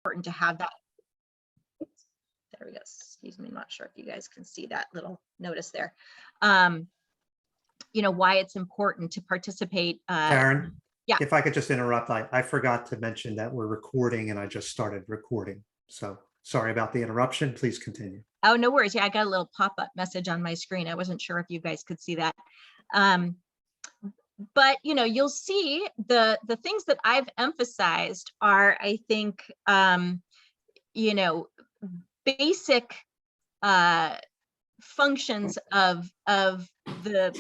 important to have that. There we go. Excuse me. I'm not sure if you guys can see that little notice there. You know, why it's important to participate. Karen, yeah. If I could just interrupt, I forgot to mention that we're recording and I just started recording. So sorry about the interruption. Please continue. Oh, no worries. Yeah, I got a little pop-up message on my screen. I wasn't sure if you guys could see that. But, you know, you'll see the things that I've emphasized are, I think, you know, basic functions of the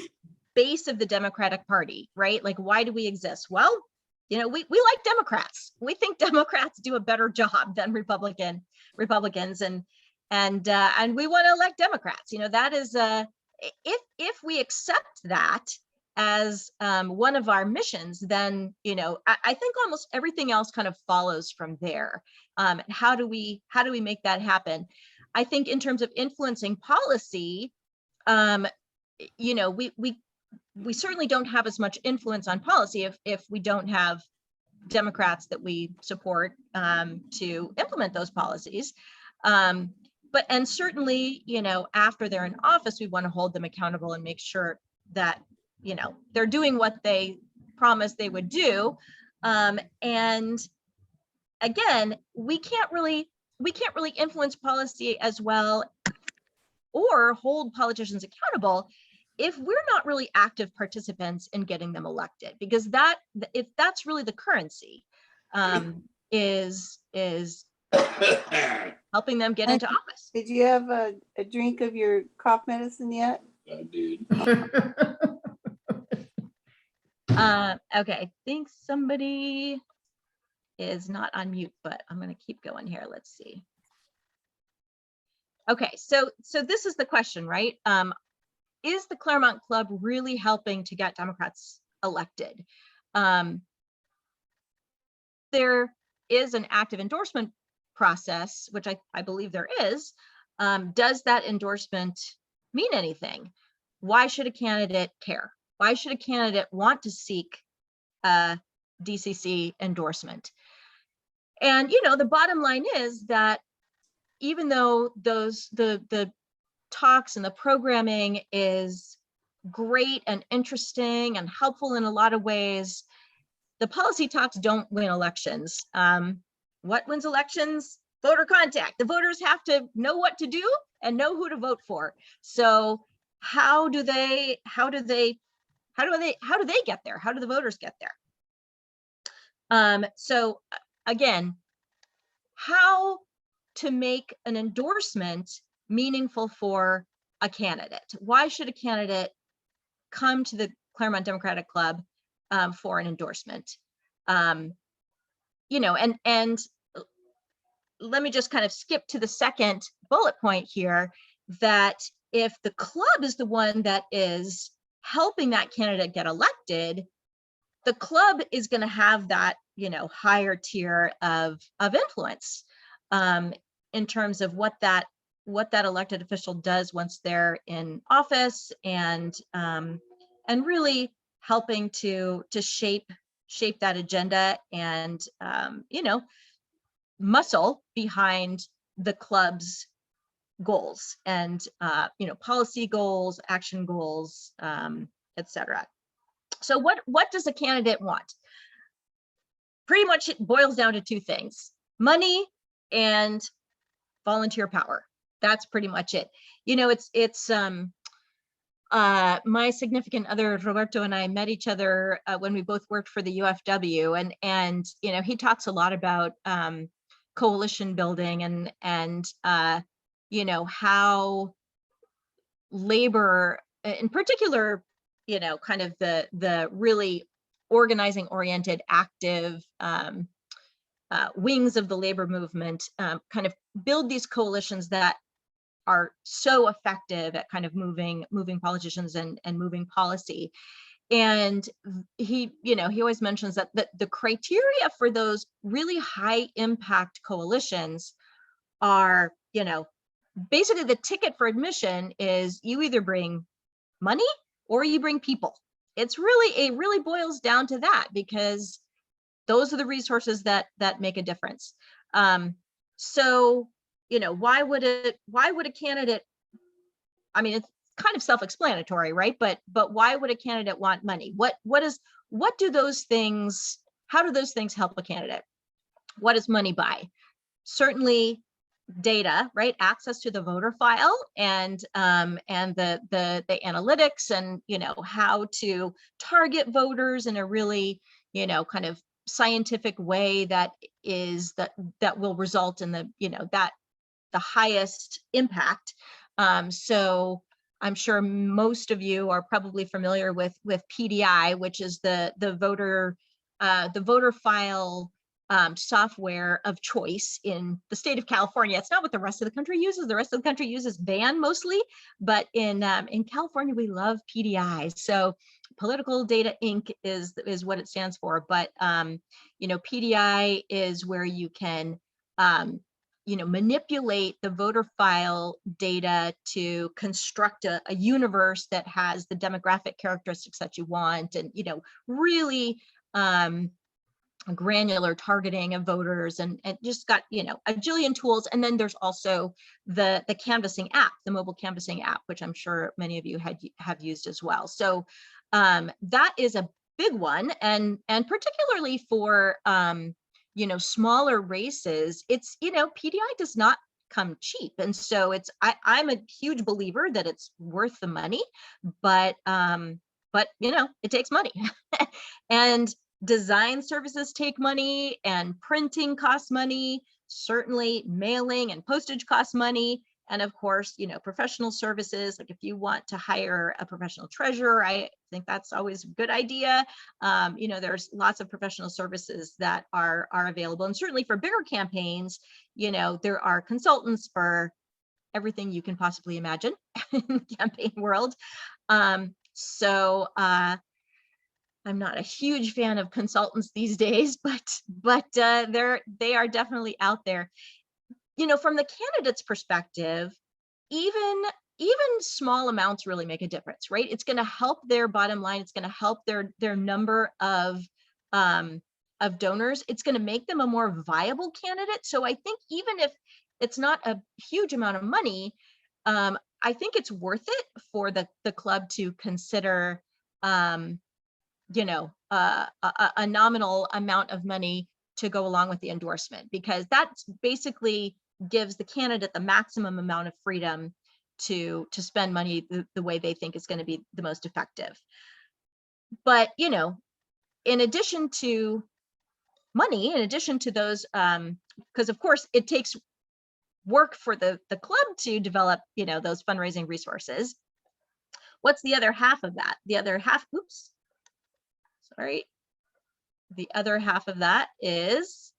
base of the Democratic Party, right? Like, why do we exist? Well, you know, we like Democrats. We think Democrats do a better job than Republicans, and we want to elect Democrats. You know, that is if we accept that as one of our missions, then, you know, I think almost everything else kind of follows from there. How do we make that happen? I think in terms of influencing policy, you know, we certainly don't have as much influence on policy if we don't have Democrats that we support to implement those policies. And certainly, you know, after they're in office, we want to hold them accountable and make sure that, you know, they're doing what they promised they would do. And again, we can't really influence policy as well or hold politicians accountable if we're not really active participants in getting them elected, because if that's really the currency, is helping them get into office. Did you have a drink of your cough medicine yet? I did. Okay, I think somebody is not on mute, but I'm going to keep going here. Let's see. Okay, so this is the question, right? Is the Claremont Club really helping to get Democrats elected? There is an active endorsement process, which I believe there is. Does that endorsement mean anything? Why should a candidate care? Why should a candidate want to seek a DCC endorsement? And, you know, the bottom line is that even though the talks and the programming is great and interesting and helpful in a lot of ways, the policy talks don't win elections. What wins elections? Voter contact. The voters have to know what to do and know who to vote for. So how do they get there? How do the voters get there? So again, how to make an endorsement meaningful for a candidate? Why should a candidate come to the Claremont Democratic Club for an endorsement? You know, and let me just kind of skip to the second bullet point here, that if the club is the one that is helping that candidate get elected, the club is going to have that, you know, higher tier of influence in terms of what that elected official does once they're in office, and really helping to shape that agenda and you know, muscle behind the club's goals and you know, policy goals, action goals, etc. So what does a candidate want? Pretty much it boils down to two things: money and volunteer power. That's pretty much it. You know, it's my significant other Roberto and I met each other when we both worked for the UFW, and you know, he talks a lot about coalition building and you know, how labor in particular, you know, kind of the really organizing oriented active wings of the labor movement kind of build these coalitions that are so effective at kind of moving politicians and moving policy. And he, you know, he always mentions that the criteria for those really high impact coalitions are, you know, basically the ticket for admission is you either bring money or you bring people. It really boils down to that, because those are the resources that make a difference. So, why would a candidate, I mean, it's kind of self-explanatory, right? But why would a candidate want money? What do those things, how do those things help a candidate? What does money buy? Certainly data, right? Access to the voter file and the analytics and how to target voters in a really kind of scientific way that will result in the highest impact. So I'm sure most of you are probably familiar with PDI, which is the voter file software of choice in the state of California. It's not what the rest of the country uses. The rest of the country uses VAN mostly, but in California we love PDI. So Political Data Inc. is what it stands for. But PDI is where you can manipulate the voter file data to construct a universe that has the demographic characteristics that you want, and really granular targeting of voters, and just got a jillion tools. And then there's also the canvassing app, the mobile canvassing app, which I'm sure many of you have used as well. So that is a big one, and particularly for smaller races, it's PDI does not come cheap, and so I'm a huge believer that it's worth the money, but it takes money. And design services take money, and printing costs money. Certainly mailing and postage costs money. And of course, professional services, like if you want to hire a professional treasurer, I think that's always a good idea. There's lots of professional services that are available. And certainly for bigger campaigns, there are consultants for everything you can possibly imagine in the campaign world. So I'm not a huge fan of consultants these days, but they are definitely out there. From the candidate's perspective, even small amounts really make a difference, right? It's going to help their bottom line. It's going to help their number of donors. It's going to make them a more viable candidate. So I think even if it's not a huge amount of money, I think it's worth it for the club to consider, a nominal amount of money to go along with the endorsement, because that's basically gives the candidate the maximum amount of freedom to spend money the way they think is going to be the most effective. But in addition to money, in addition to those, because of course it takes work for the club to develop those fundraising resources. What's the other half of that? The other half, the other half of that is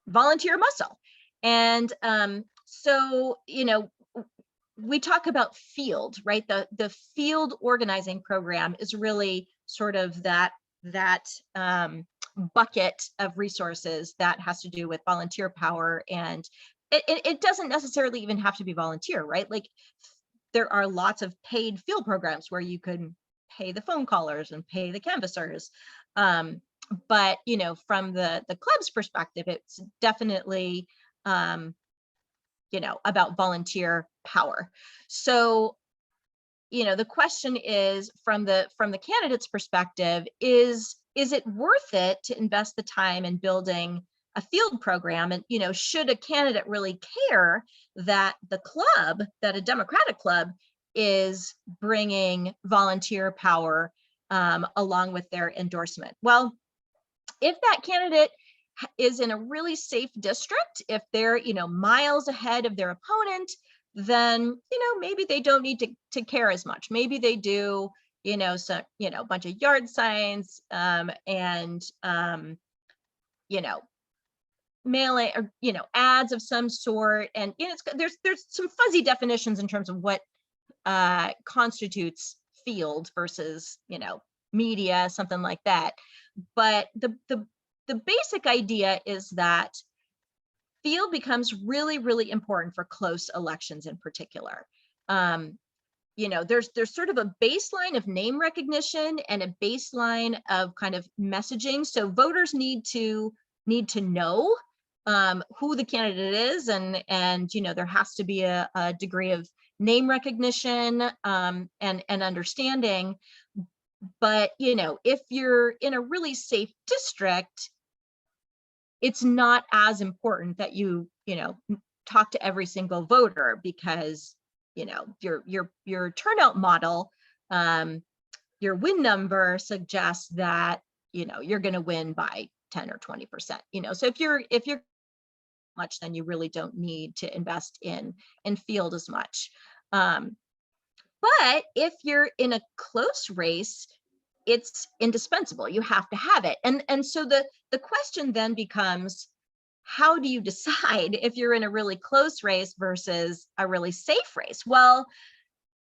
volunteer muscle. And so we talk about field, right? The field organizing program is really sort of that bucket of resources that has to do with volunteer power. And it doesn't necessarily even have to be volunteer, right? Like there are lots of paid field programs where you can pay the phone callers and pay the canvassers. But from the club's perspective, it's definitely about volunteer power. So the question is, from the candidate's perspective, is it worth it to invest the time in building a field program? And should a candidate really care that a Democratic club is bringing volunteer power along with their endorsement? Well, if that candidate is in a really safe district, if they're miles ahead of their opponent, then maybe they don't need to care as much. Maybe they do a bunch of yard signs and mailing or ads of some sort. And there's some fuzzy definitions in terms of what constitutes field versus media, something like that. But the basic idea is that field becomes really, really important for close elections in particular. there's sort of a baseline of name recognition and a baseline of kind of messaging. So voters need to know who the candidate is, and there has to be a degree of name recognition and understanding. But if you're in a really safe district, it's not as important that you talk to every single voter, because your turnout model, your win number suggests that you're going to win by 10 or 20%. So if you're much, then you really don't need to invest in field as much. But if you're in a close race, it's indispensable. You have to have it. And so the question then becomes, how do you decide if you're in a really close race versus a really safe race? Well,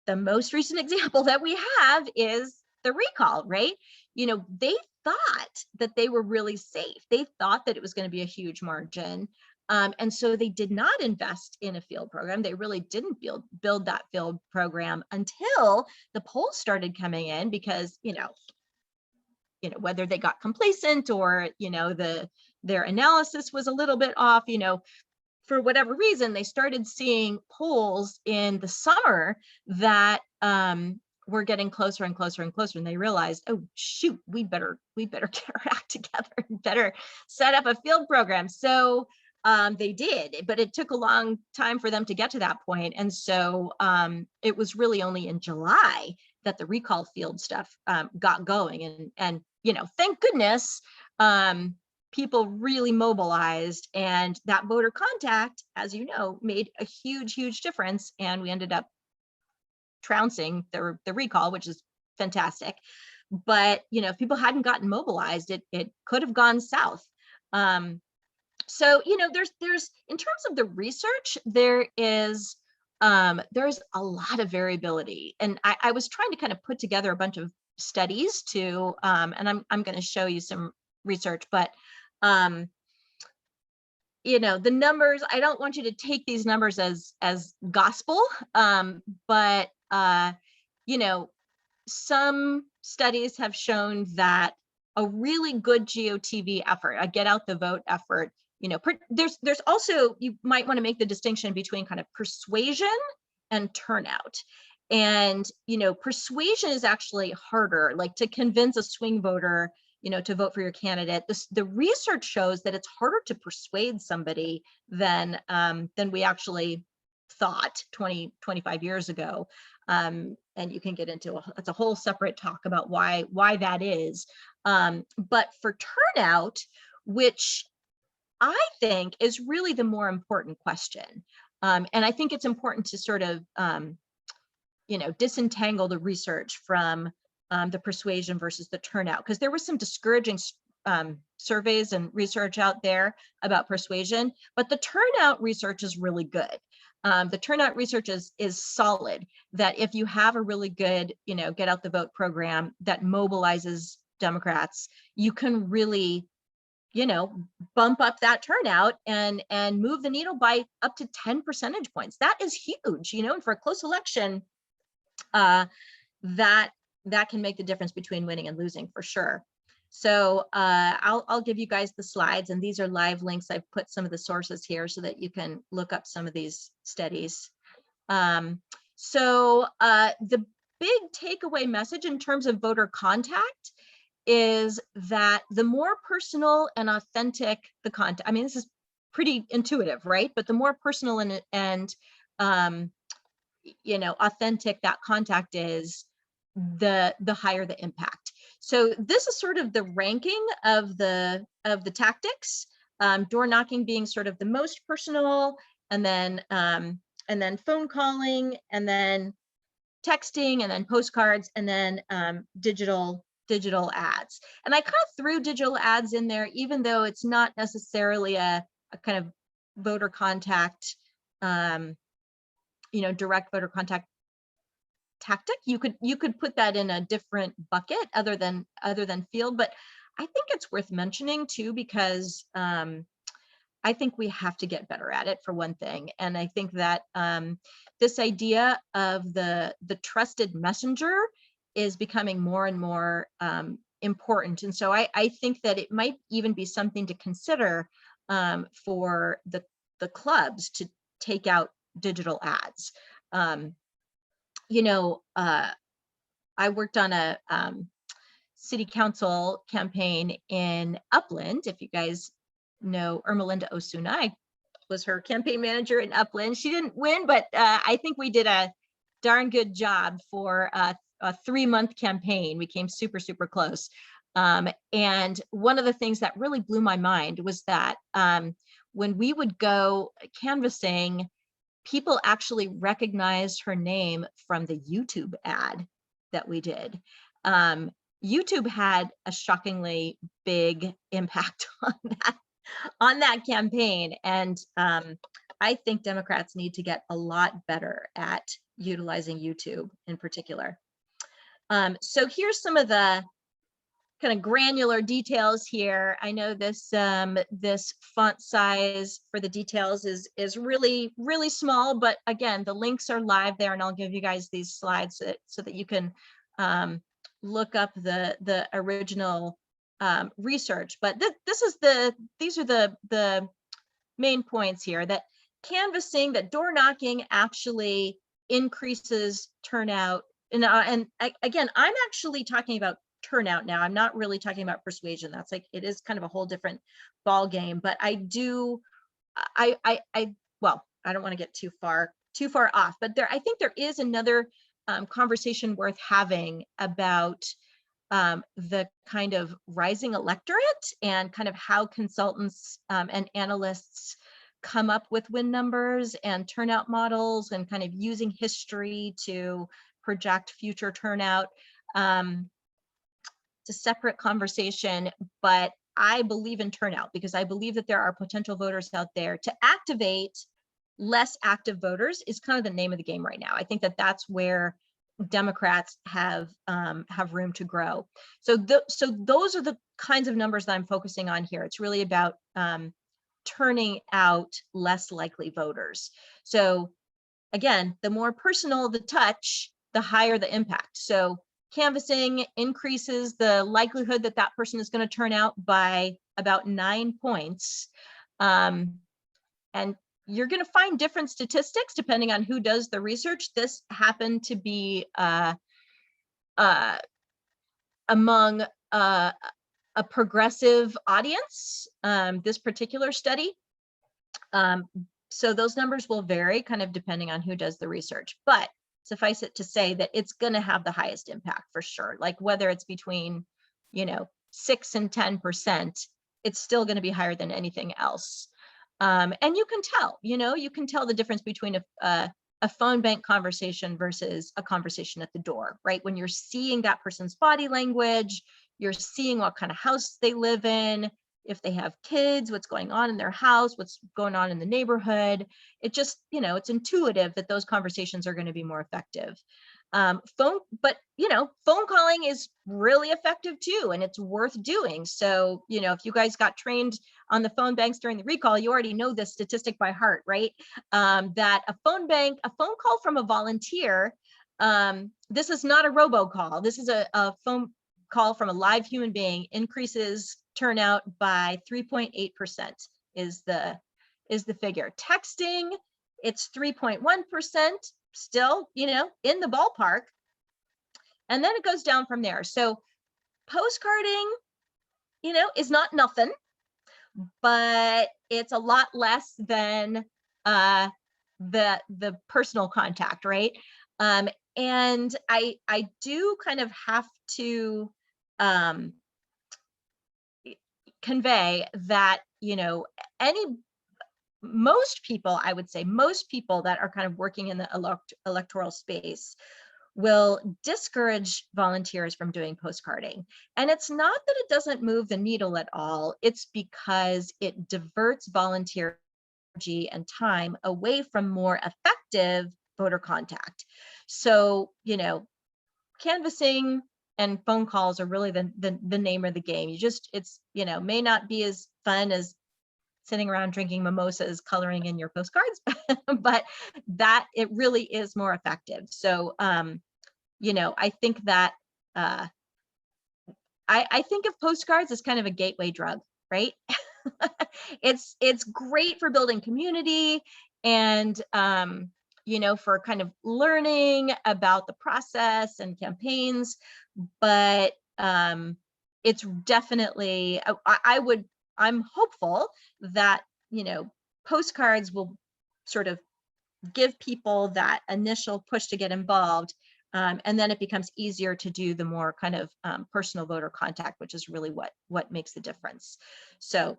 the most recent example that we have is the recall, right? They thought that they were really safe. They thought that it was going to be a huge margin. And so they did not invest in a field program. They really didn't build that field program until the polls started coming in, because, whether they got complacent or, their analysis was a little bit off, for whatever reason, they started seeing polls in the summer that were getting closer and closer and closer. And they realized, oh, shoot, we better get our act together and better set up a field program. So they did, but it took a long time for them to get to that point. And so it was really only in July that the recall field stuff got going. And thank goodness, people really mobilized, and that voter contact, as you know, made a huge, huge difference. And we ended up trouncing the recall, which is fantastic. But, if people hadn't gotten mobilized, it could have gone south. So, there's in terms of the research, there's a lot of variability. And I was trying to kind of put together a bunch of studies too, and I'm going to show you some research, but the numbers, I don't want you to take these numbers as gospel, but some studies have shown that a really good GOTV effort, a get out the vote effort, there's also, you might want to make the distinction between kind of persuasion and turnout. And persuasion is actually harder, like to convince a swing voter to vote for your candidate. The research shows that it's harder to persuade somebody than we actually thought 25 years ago. And you can get into it's a whole separate talk about why that is. But for turnout, which I think is really the more important question. And I think it's important to sort of disentangle the research from the persuasion versus the turnout, because there was some discouraging surveys and research out there about persuasion, but the turnout research is really good. The turnout research is solid, that if you have a really good, get out the vote program that mobilizes Democrats, you can really, bump up that turnout and move the needle by up to 10 percentage points. That is huge, and for a close election, that can make the difference between winning and losing for sure. So I'll give you guys the slides, and these are live links. I've put some of the sources here so that you can look up some of these studies. So the big takeaway message in terms of voter contact is that the more personal and authentic the contact, I mean, this is pretty intuitive, right? But the more personal and authentic that contact is, the higher the impact. So this is sort of the ranking of the tactics, door knocking being sort of the most personal, and then phone calling, and then texting, and then postcards, and then digital ads. And I kind of threw digital ads in there, even though it's not necessarily a kind of voter contact, direct voter contact tactic. You could put that in a different bucket other than field, but I think it's worth mentioning too, because I I think we have to get better at it, for one thing. And I think that this idea of the trusted messenger is becoming more and more important. And so I think that it might even be something to consider for the clubs to take out digital ads. You know, I worked on a city council campaign in Upland. If you guys know Ermelinda Osuna, I was her campaign manager in Upland. She didn't win, but I think we did a darn good job for a 3-month campaign. We came super, super close. And one of the things that really blew my mind was that when we would go canvassing, people actually recognized her name from the YouTube ad that we did. YouTube had a shockingly big impact on that campaign. And I think Democrats need to get a lot better at utilizing YouTube in particular. So here's some of the kind of granular details here. I know this this font size for the details is really, really small, but again, the links are live there, and I'll give you guys these slides so that you can look up the original research. But these are the main points here, that canvassing, that door knocking actually increases turnout. And again, I'm actually talking about turnout now. I'm not really talking about persuasion. That's like, it is kind of a whole different ball game. But I well, I don't want to get too far off, but I think there is another conversation worth having about the kind of rising electorate and kind of how consultants and analysts come up with win numbers and turnout models, and kind of using history to project future turnout. It's a separate conversation, but I believe in turnout because I believe that there are potential voters out there. To activate less active voters is kind of the name of the game right now. I think that that's where Democrats have room to grow. So those are the kinds of numbers that I'm focusing on here. It's really about turning out less likely voters. So again, the more personal the touch, the higher the impact. So canvassing increases the likelihood that that person is going to turn out by about 9 points. And you're going to find different statistics depending on who does the research. This happened to be among a progressive audience, this particular study. So those numbers will vary kind of depending on who does the research, but suffice it to say that it's going to have the highest impact for sure. Like whether it's between, 6 and 10%, it's still going to be higher than anything else. And you can tell, you can tell the difference between a phone bank conversation versus a conversation at the door, right? When you're seeing that person's body language, you're seeing what kind of house they live in, if they have kids, what's going on in their house, what's going on in the neighborhood. It just, it's intuitive that those conversations are going to be more effective. Phone calling is really effective too, and it's worth doing. So, if you guys got trained on the phone banks during the recall, you already know this statistic by heart, right? That a phone call from a volunteer, this is not a robocall. This is a phone call from a live human being, increases turnout by 3.8% is the figure. Texting, it's 3.1%, still, in the ballpark. And then it goes down from there. So postcarding, is not nothing, but it's a lot less than the personal contact, right? And I do kind of have to convey that, most people, I would say most people that are kind of working in the electoral space will discourage volunteers from doing postcarding. And it's not that it doesn't move the needle at all. It's because it diverts volunteer energy and time away from more effective voter contact. So, canvassing and phone calls are really the name of the game. It's may not be as fun as sitting around drinking mimosas, coloring in your postcards, but that it really is more effective. So, you know, I think that I think of postcards as kind of a gateway drug, right? It's great for building community and you know, for kind of learning about the process and campaigns, but it's definitely I'm hopeful that, you know, postcards will sort of give people that initial push to get involved. And then it becomes easier to do the more kind of personal voter contact, which is really what makes the difference. So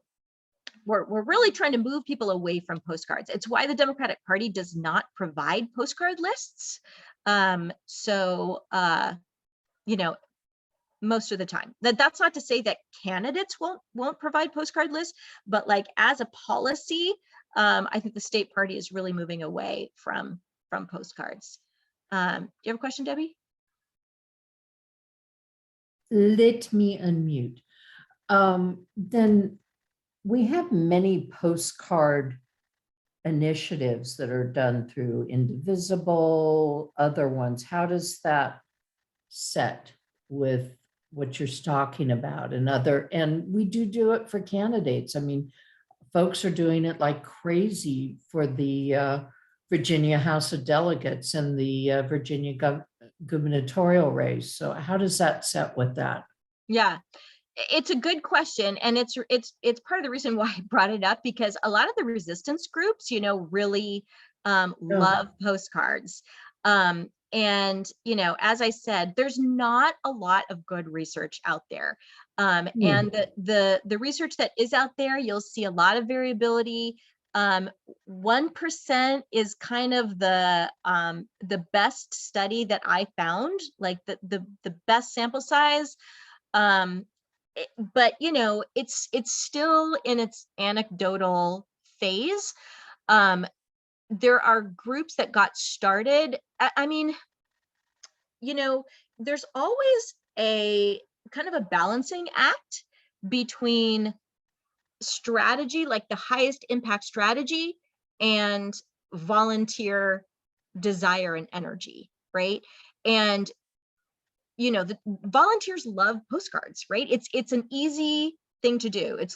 we're really trying to move people away from postcards. It's why the Democratic Party does not provide postcard lists. You know, most of the time. That's not to say that candidates won't provide postcard lists, but like as a policy, I think the state party is really moving away from postcards. Do you have a question, Debbie? Let me unmute. Then we have many postcard initiatives that are done through Indivisible, other ones. How does that set with what you're talking about and we do it for candidates. I mean, folks are doing it like crazy for the Virginia House of Delegates and the Virginia gubernatorial race. So how does that set with that? Yeah, it's a good question. And it's part of the reason why I brought it up, because a lot of the resistance groups, you know, really love postcards. And, you know, as I said, there's not a lot of good research out there. And the research that is out there, you'll see a lot of variability. 1% is kind of the best study that I found, like the best sample size. But, you know, it's still in its anecdotal phase. There are groups that got started. I mean, you know, there's always a kind of a balancing act between strategy, like the highest impact strategy, and volunteer desire and energy, right? And, you know, the volunteers love postcards, right? It's an easy thing to do. It's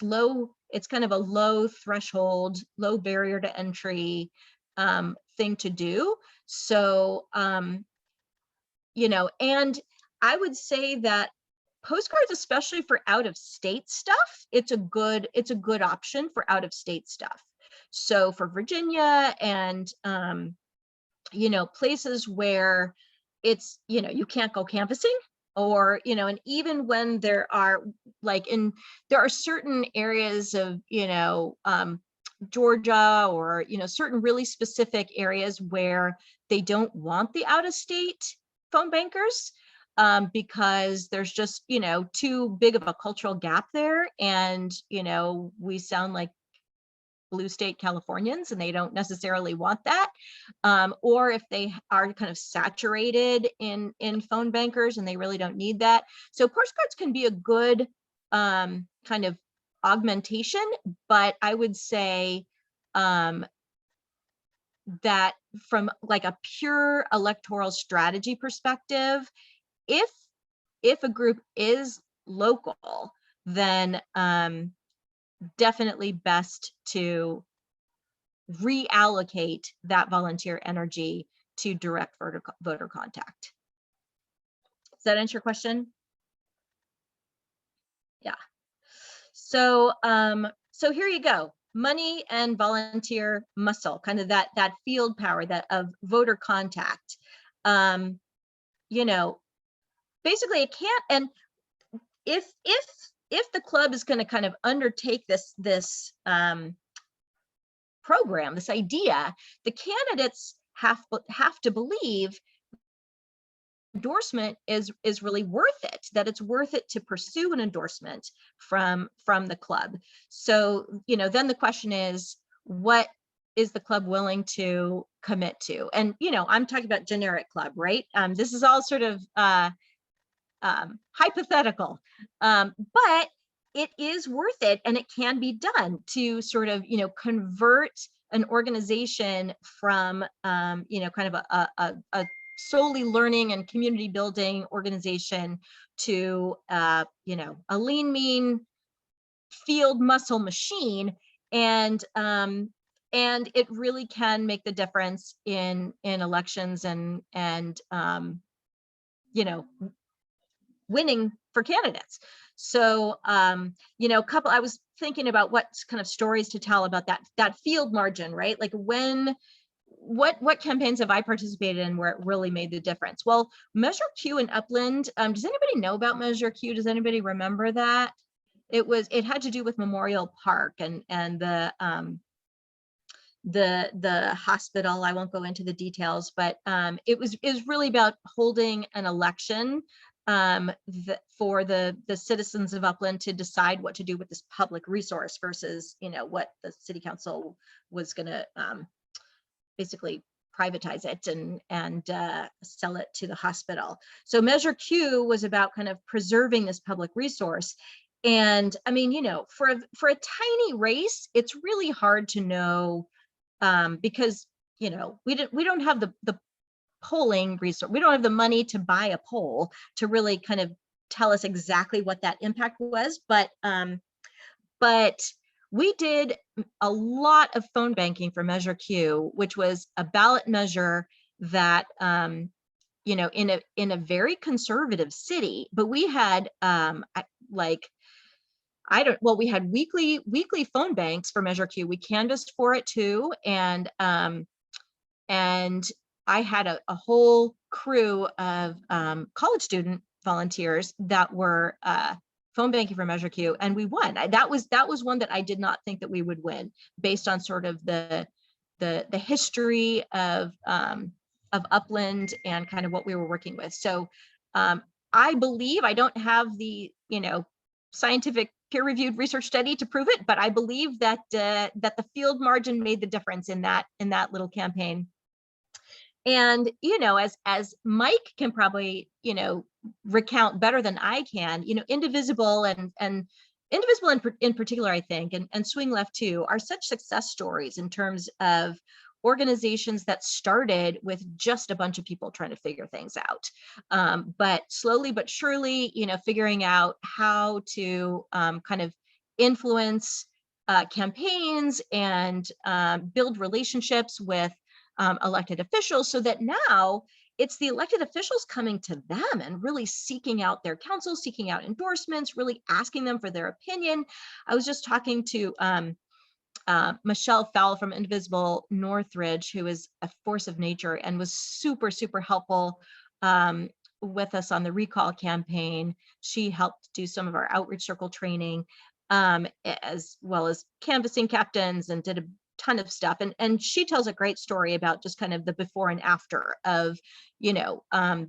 kind of a low threshold, low barrier to entry thing to do. So, you know, and I would say that postcards, especially for out of state stuff, it's a good option for out of state stuff. So for Virginia and, you know, places where it's, you know, you can't go canvassing, or, you know, and even when there are certain areas of, you know, Georgia, or, you know, certain really specific areas where they don't want the out of state phone bankers, because there's just, you know, too big of a cultural gap there. And, you know, we sound like blue state Californians and they don't necessarily want that. Or if they are kind of saturated in phone bankers and they really don't need that. So postcards can be a good kind of augmentation, but I would say that from like a pure electoral strategy perspective, if a group is local, then definitely best to reallocate that volunteer energy to direct voter contact. Does that answer your question? Yeah. So, so here you go. Money and volunteer muscle, kind of that field power of voter contact. You know, basically it can't, and if the club is going to kind of undertake this program, this idea, the candidates have to believe endorsement is really worth it, that it's worth it to pursue an endorsement from the club. So, you know, then the question is, what is the club willing to commit to? And, you know, I'm talking about generic club, right? This is all sort of hypothetical, but it is worth it, and it can be done to sort of, convert an organization from, kind of a solely learning and community building organization to, a lean, mean field muscle machine. And it really can make the difference in elections and winning for candidates. So, I was thinking about what kind of stories to tell about that field margin, right? Like what campaigns have I participated in where it really made the difference? Well, Measure Q in Upland. Does anybody know about Measure Q? Does anybody remember that? It had to do with Memorial Park and the hospital. I won't go into the details, but it was really about holding an election for the citizens of Upland to decide what to do with this public resource versus what the city council was going to basically privatize it and sell it to the hospital. So Measure Q was about kind of preserving this public resource. And I mean, for a tiny race, it's really hard to know because we don't have the polling resource. We don't have the money to buy a poll to really kind of tell us exactly what that impact was. But we did a lot of phone banking for Measure Q, which was a ballot measure that in a very conservative city, but we had we had weekly phone banks for Measure Q. We canvassed for it too. And I had a whole crew of college student volunteers that were phone banking for Measure Q, and we won. That was one that I did not think that we would win, based on sort of the history of Upland and kind of what we were working with. So I believe, I don't have the scientific peer-reviewed research study to prove it, but I believe that the field margin made the difference in that little campaign. And as Mike can probably recount better than I can, Indivisible and Indivisible in particular, I think, and Swing Left too, are such success stories in terms of organizations that started with just a bunch of people trying to figure things out, but slowly but surely, figuring out how to kind of influence campaigns and build relationships with elected officials, so that now it's the elected officials coming to them and really seeking out their counsel, seeking out endorsements, really asking them for their opinion. I was just talking to Michelle Fowle from Indivisible Northridge, who is a force of nature and was super, super helpful with us on the recall campaign. She helped do some of our outreach circle training, as well as canvassing captains, and did a ton of stuff. And she tells a great story about just kind of the before and after of,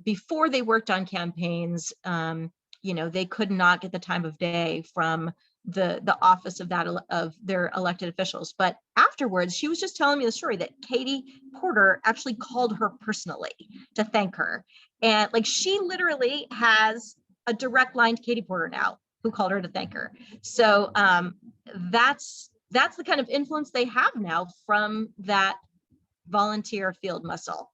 before they worked on campaigns, they could not get the time of day from the office of their elected officials. But afterwards, she was just telling me the story that Katie Porter actually called her personally to thank her. And she literally has a direct line to Katie Porter now, who called her to thank her. So that's the kind of influence they have now from that volunteer field muscle.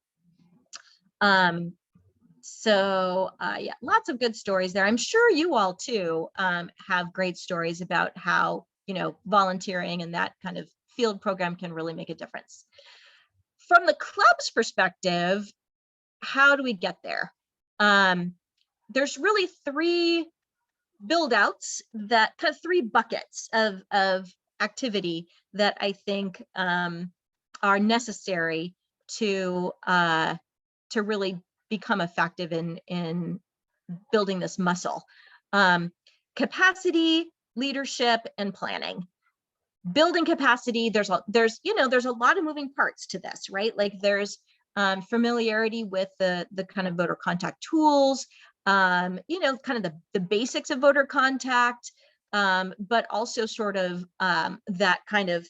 So yeah, lots of good stories there. I'm sure you all too have great stories about how, volunteering and that kind of field program can really make a difference. From the club's perspective, how do we get there? There's really three build outs, that kind of three buckets of activity that I think are necessary to really become effective in building this muscle. Capacity, leadership, and planning. Building capacity, there's a lot of moving parts to this, right? There's familiarity with the kind of voter contact tools, kind of the basics of voter contact, but also sort of that kind of,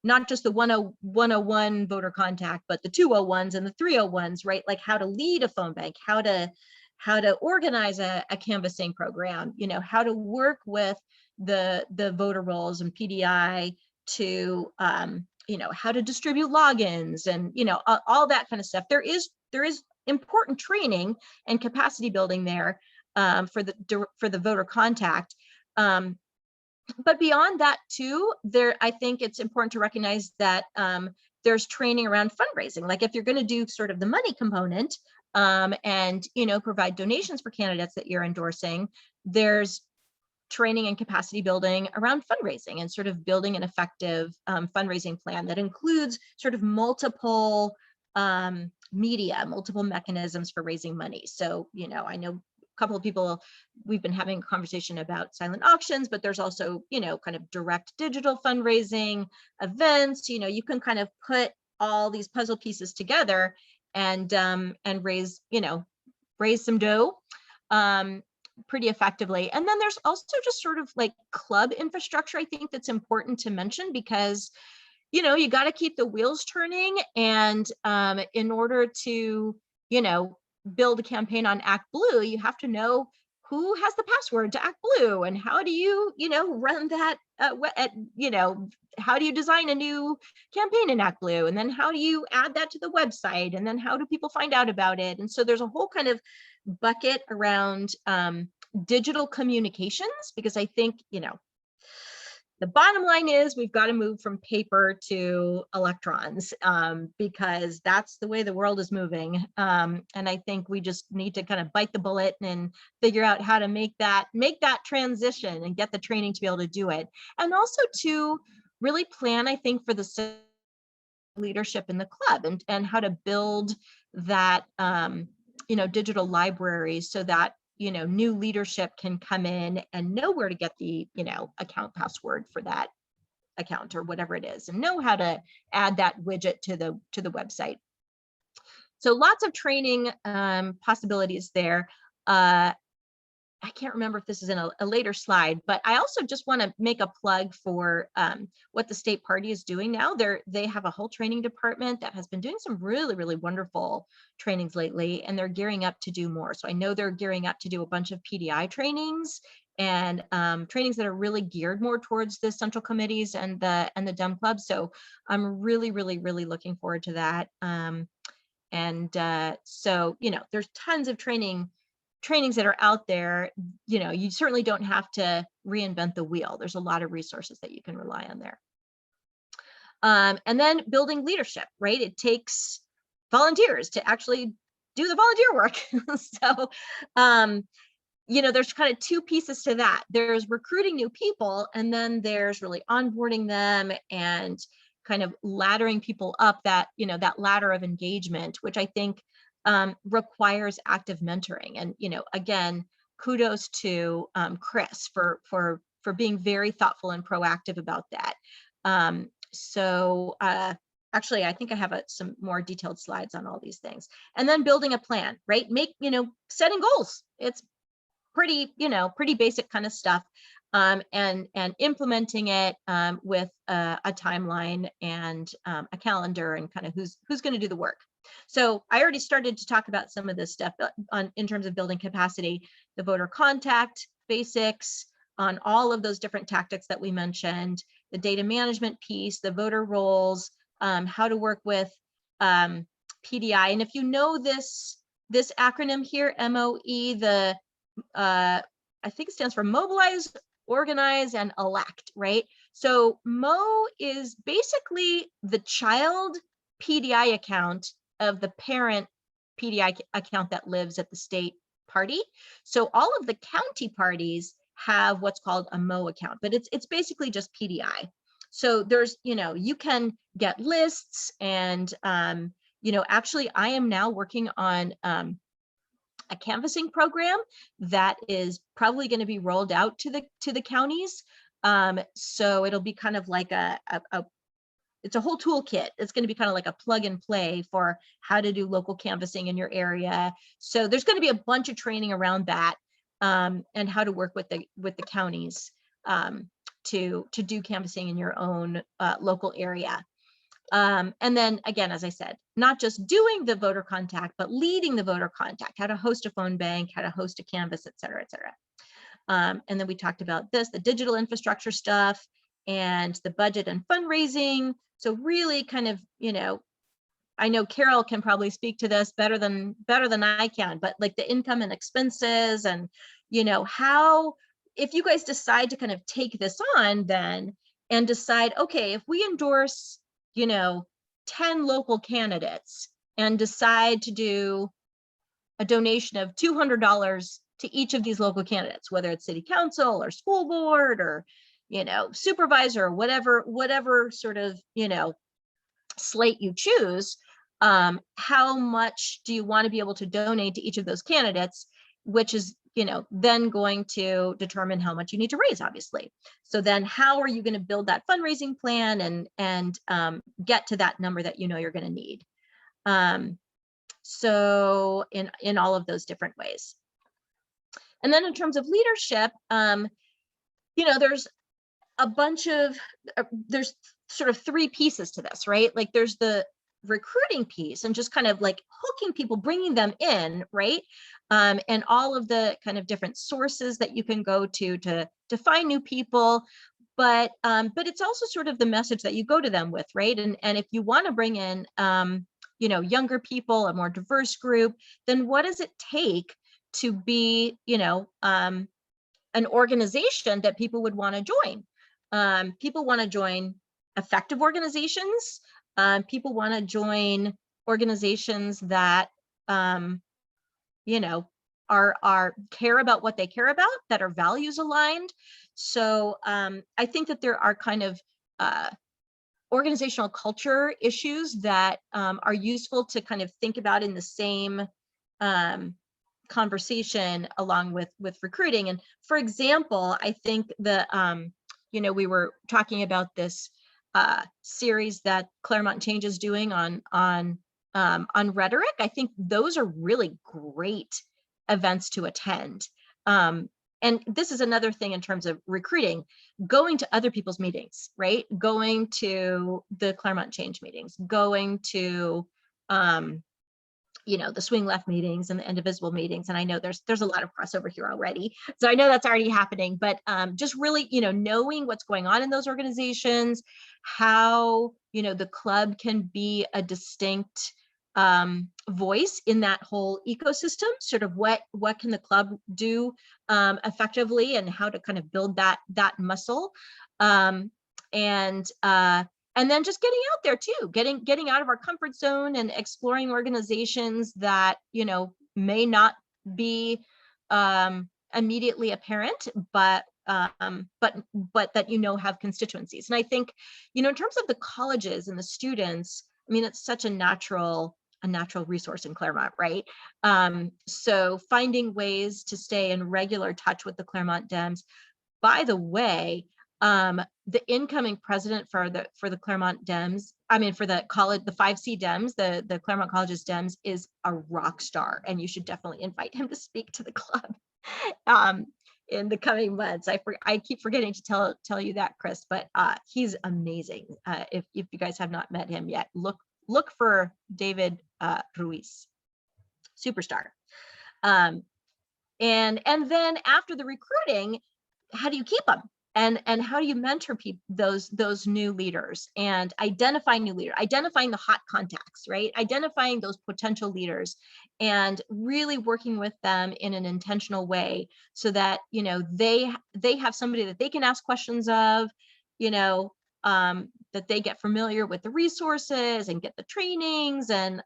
not just the 101 voter contact, but the 201s and the 301s, right? How to lead a phone bank, how to how to organize a canvassing program, how to work with the voter rolls and PDI to, how to distribute logins and, all that kind of stuff. There is important training and capacity building there for the voter contact. But beyond that too, I think it's important to recognize that there's training around fundraising. Like if you're going to do sort of the money component and, provide donations for candidates that you're endorsing, there's training and capacity building around fundraising and sort of building an effective fundraising plan that includes sort of multiple multiple mechanisms for raising money. So, I know a couple of people, we've been having a conversation about silent auctions, but there's also, kind of direct digital fundraising events. You can kind of put all these puzzle pieces together and raise some dough pretty effectively. And then there's also just sort of like club infrastructure, I think that's important to mention, because you got to keep the wheels turning. And in order to, build a campaign on Act Blue, you have to know who has the password to Act Blue and how do you, run that, how do you design a new campaign in Act Blue? And then how do you add that to the website? And then how do people find out about it? And so there's a whole kind of bucket around digital communications, because I think, the bottom line is we've got to move from paper to electrons because that's the way the world is moving. And I think we just need to kind of bite the bullet and figure out how to make that transition and get the training to be able to do it. And also to really plan, I think, for the leadership in the club and how to build that, digital library so that new leadership can come in and know where to get the, account password for that account or whatever it is, and know how to add that widget to the website. So lots of training possibilities there. I can't remember if this is in a later slide, but I also just want to make a plug for what the state party is doing now. They have a whole training department that has been doing some really, really wonderful trainings lately, and they're gearing up to do more. So I know they're gearing up to do a bunch of PDI trainings and trainings that are really geared more towards the central committees and the Dem Club. So I'm really, really, really looking forward to that. So, there's tons of trainings that are out there. You certainly don't have to reinvent the wheel. There's a lot of resources that you can rely on there. And then building leadership, right? It takes volunteers to actually do the volunteer work. So, there's kind of two pieces to that. There's recruiting new people, and then there's really onboarding them and kind of laddering people up that ladder of engagement, which I think requires active mentoring. And, again, kudos to Chris for being very thoughtful and proactive about that. Actually, I think I have some more detailed slides on all these things. And then building a plan, right? Setting goals. It's pretty basic kind of stuff. And implementing it with a timeline and a calendar and kind of who's going to do the work. So I already started to talk about some of this stuff in terms of building capacity, the voter contact basics on all of those different tactics that we mentioned, the data management piece, the voter rolls, how to work with PDI. And if you know this acronym here, MOE, I think it stands for Mobilize, Organize, and Elect, right? So MO is basically the child PDI account of the parent PDI account that lives at the state party. So all of the county parties have what's called a MO account, but it's basically just PDI. So there's, you can get lists and, actually I am now working on a canvassing program that is probably going to be rolled out to the counties. So it'll be kind of like it's a whole toolkit. It's going to be kind of like a plug and play for how to do local canvassing in your area. So there's going to be a bunch of training around that and how to work with the counties to do canvassing in your own local area. And then again, as I said, not just doing the voter contact, but leading the voter contact, how to host a phone bank, how to host a canvas, et cetera, et cetera. And then we talked about this, the digital infrastructure stuff and the budget and fundraising. So really kind of, I know Carol can probably speak to this better than I can, but like the income and expenses and, how, if you guys decide to kind of take this on then and decide, okay, if we endorse, 10 local candidates and decide to do a donation of $200 to each of these local candidates, whether it's city council or school board or, supervisor, or whatever sort of, slate you choose, how much do you want to be able to donate to each of those candidates, which is, then going to determine how much you need to raise, obviously. So then how are you going to build that fundraising plan and get to that number that you're going to need? So in all of those different ways. And then in terms of leadership, there's a bunch of, there's sort of three pieces to this, right? Like there's the recruiting piece and just kind of like hooking people, bringing them in, right? And all of the kind of different sources that you can go to find new people. But it's also sort of the message that you go to them with, right? And if you want to bring in, younger people, a more diverse group, then what does it take to be, an organization that people would want to join? People want to join effective organizations. People want to join organizations that, are care about what they care about, that are values aligned. So I think that there are kind of organizational culture issues that are useful to kind of think about in the same conversation along with recruiting. And for example, I think we were talking about this series that Claremont Change is doing on rhetoric. I think those are really great events to attend. And this is another thing in terms of recruiting, going to other people's meetings, right? Going to the Claremont Change meetings, going to, the Swing Left meetings and the Indivisible meetings. And I know there's a lot of crossover here already. So I know that's already happening, but just really, knowing what's going on in those organizations, how, the club can be a distinct voice in that whole ecosystem, sort of what can the club do effectively and how to kind of build that muscle. And then just getting out there too, getting out of our comfort zone and exploring organizations that, may not be immediately apparent, but that, have constituencies. And I think, in terms of the colleges and the students, I mean, it's such a natural resource in Claremont, right? So finding ways to stay in regular touch with the Claremont Dems. By the way, the incoming president for the Claremont Dems, for the college, the 5C Dems, the Claremont College's Dems, is a rock star, and you should definitely invite him to speak to the club in the coming months. I keep forgetting to tell you that, Chris, but he's amazing. If you guys have not met him yet, look for David Ruiz, superstar. And then after the recruiting, how do you keep them? And how do you mentor those new leaders and identifying new leaders, identifying the hot contacts, right? Identifying those potential leaders and really working with them in an intentional way so that, they have somebody that they can ask questions of, that they get familiar with the resources and get the trainings and,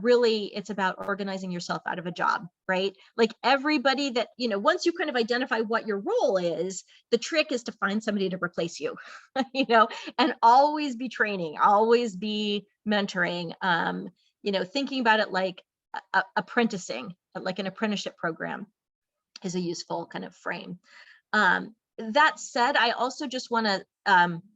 really it's about organizing yourself out of a job, right? Like everybody that, once you kind of identify what your role is, the trick is to find somebody to replace you, and always be training, always be mentoring, thinking about it like apprenticing, like an apprenticeship program is a useful kind of frame. That said, I also just want to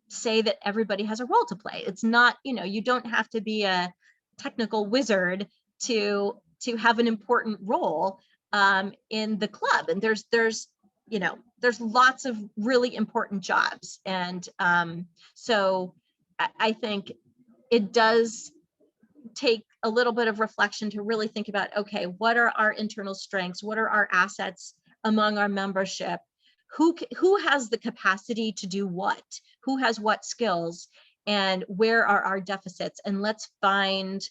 say that everybody has a role to play. It's not, you don't have to be a technical wizard to have an important role in the club. And there's lots of really important jobs. And so I think it does take a little bit of reflection to really think about, okay, what are our internal strengths? What are our assets among our membership? Who has the capacity to do what? Who has what skills? And where are our deficits? And let's find,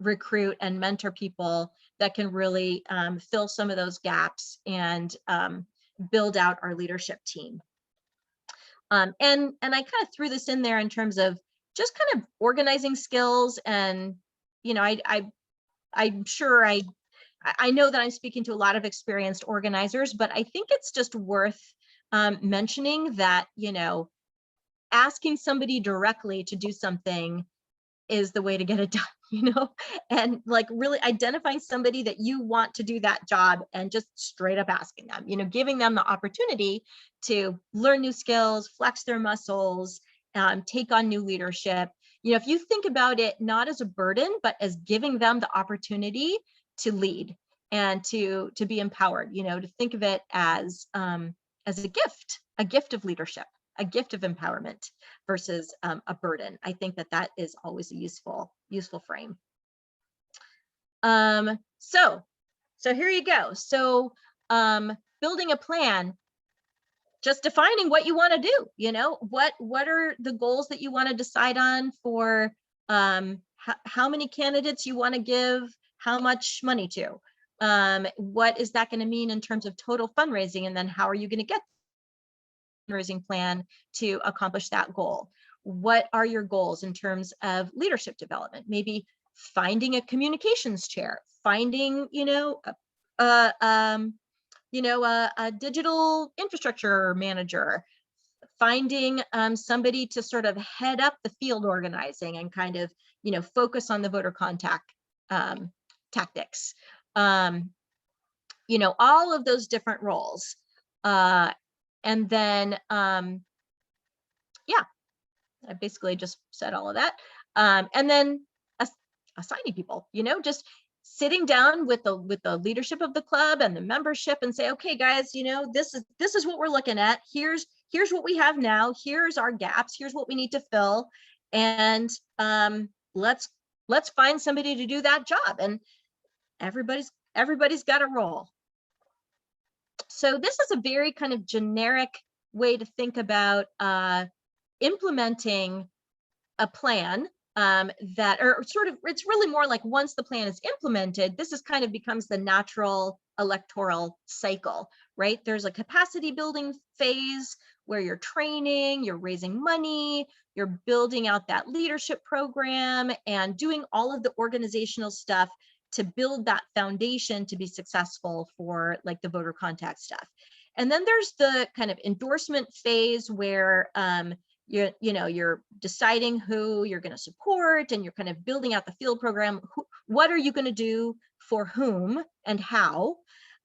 recruit, and mentor people that can really fill some of those gaps and build out our leadership team. And I kind of threw this in there in terms of just kind of organizing skills. And I'm sure I know that I'm speaking to a lot of experienced organizers, but I think it's just worth mentioning that, asking somebody directly to do something is the way to get it done, and like really identifying somebody that you want to do that job and just straight up asking them, giving them the opportunity to learn new skills, flex their muscles, take on new leadership. If you think about it, not as a burden, but as giving them the opportunity to lead and to be empowered, to think of it as a gift of leadership, a gift of empowerment versus a burden. I think that is always a useful frame. So here you go. So building a plan, just defining what you want to do, what are the goals that you want to decide on for how many candidates you want to give, how much money to, what is that going to mean in terms of total fundraising, and then how are you going to get fundraising plan to accomplish that goal? What are your goals in terms of leadership development? Maybe finding a communications chair, finding, a digital infrastructure manager, finding somebody to sort of head up the field organizing and kind of, focus on the voter contact tactics. All of those different roles. And then, I basically just said all of that. And then assigning people, just sitting down with the leadership of the club and the membership and say, okay, guys, this is what we're looking at. Here's what we have now. Here's our gaps. Here's what we need to fill. And let's find somebody to do that job. And everybody's got a role. So this is a very kind of generic way to think about implementing a plan it's really more like once the plan is implemented, this is kind of becomes the natural electoral cycle, right? There's a capacity building phase where you're training, you're raising money, you're building out that leadership program and doing all of the organizational stuff to build that foundation to be successful for like the voter contact stuff. And then there's the kind of endorsement phase where you're deciding who you're going to support and you're kind of building out the field program. What are you going to do for whom and how?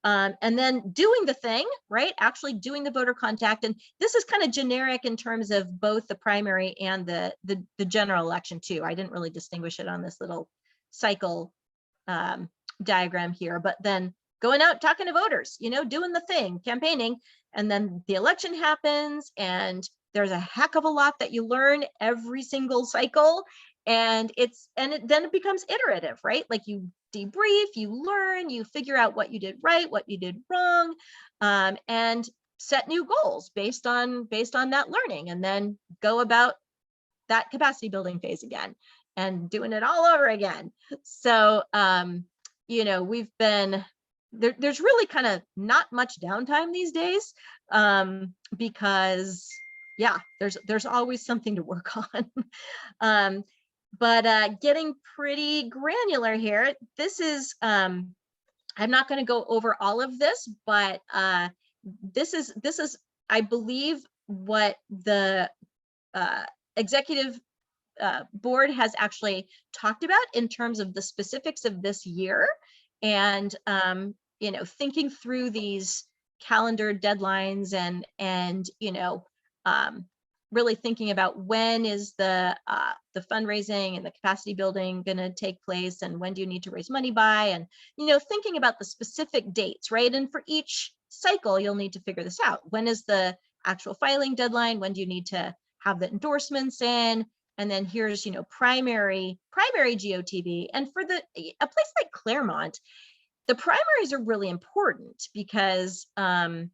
And then doing the thing, right? Actually doing the voter contact. And this is kind of generic in terms of both the primary and the general election too. I didn't really distinguish it on this little cycle diagram here, but then going out, talking to voters, doing the thing, campaigning, and then the election happens and there's a heck of a lot that you learn every single cycle. And then it becomes iterative, right? Like you debrief, you learn, you figure out what you did right, what you did wrong, and set new goals based on that learning, and then go about that capacity building phase again and doing it all over again. So, we've been there's really kind of not much downtime these days, because there's always something to work on. But getting pretty granular here, this is, I'm not going to go over all of this, but this is, I believe, what the executive board has actually talked about in terms of the specifics of this year, and thinking through these calendar deadlines and really thinking about when is the fundraising and the capacity building going to take place, and when do you need to raise money by, and thinking about the specific dates, right? And for each cycle, you'll need to figure this out. When is the actual filing deadline? When do you need to have the endorsements in? And then here's, primary GOTV. And for a place like Claremont, the primaries are really important because, you're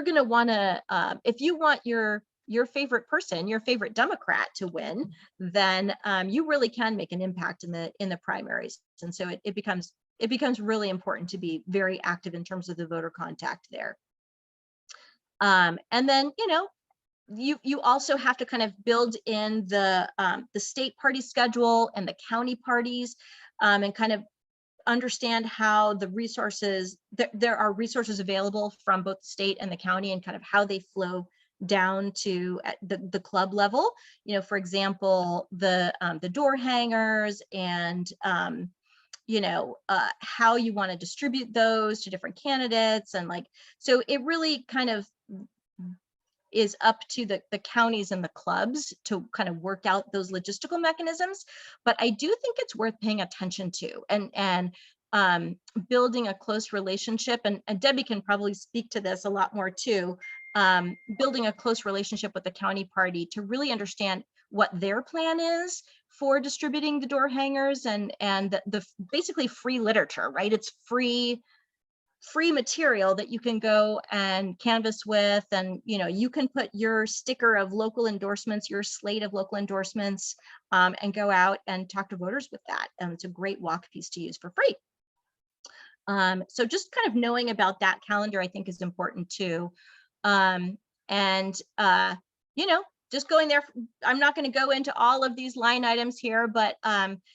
going to want to, if you want your favorite person, your favorite Democrat to win, then you really can make an impact in the primaries. And so it becomes really important to be very active in terms of the voter contact there. And then, you also have to kind of build in the state party schedule and the county parties, and kind of understand how the resources, there are resources available from both the state and the county, and kind of how they flow down to the club level. For example, the door hangers, and how you want to distribute those to different candidates. And so it really kind of is up to the counties and the clubs to kind of work out those logistical mechanisms. But I do think it's worth paying attention to, and building a close relationship. And Debbie can probably speak to this a lot more too. Building a close relationship with the county party to really understand what their plan is for distributing the door hangers, and the basically free literature, right? It's free material that you can go and canvas with, and you can put your sticker of local endorsements, your slate of local endorsements, and go out and talk to voters with that. And it's a great walk piece to use for free. So just kind of knowing about that calendar, I think, is important too. Just going there, I'm not going to go into all of these line items here, but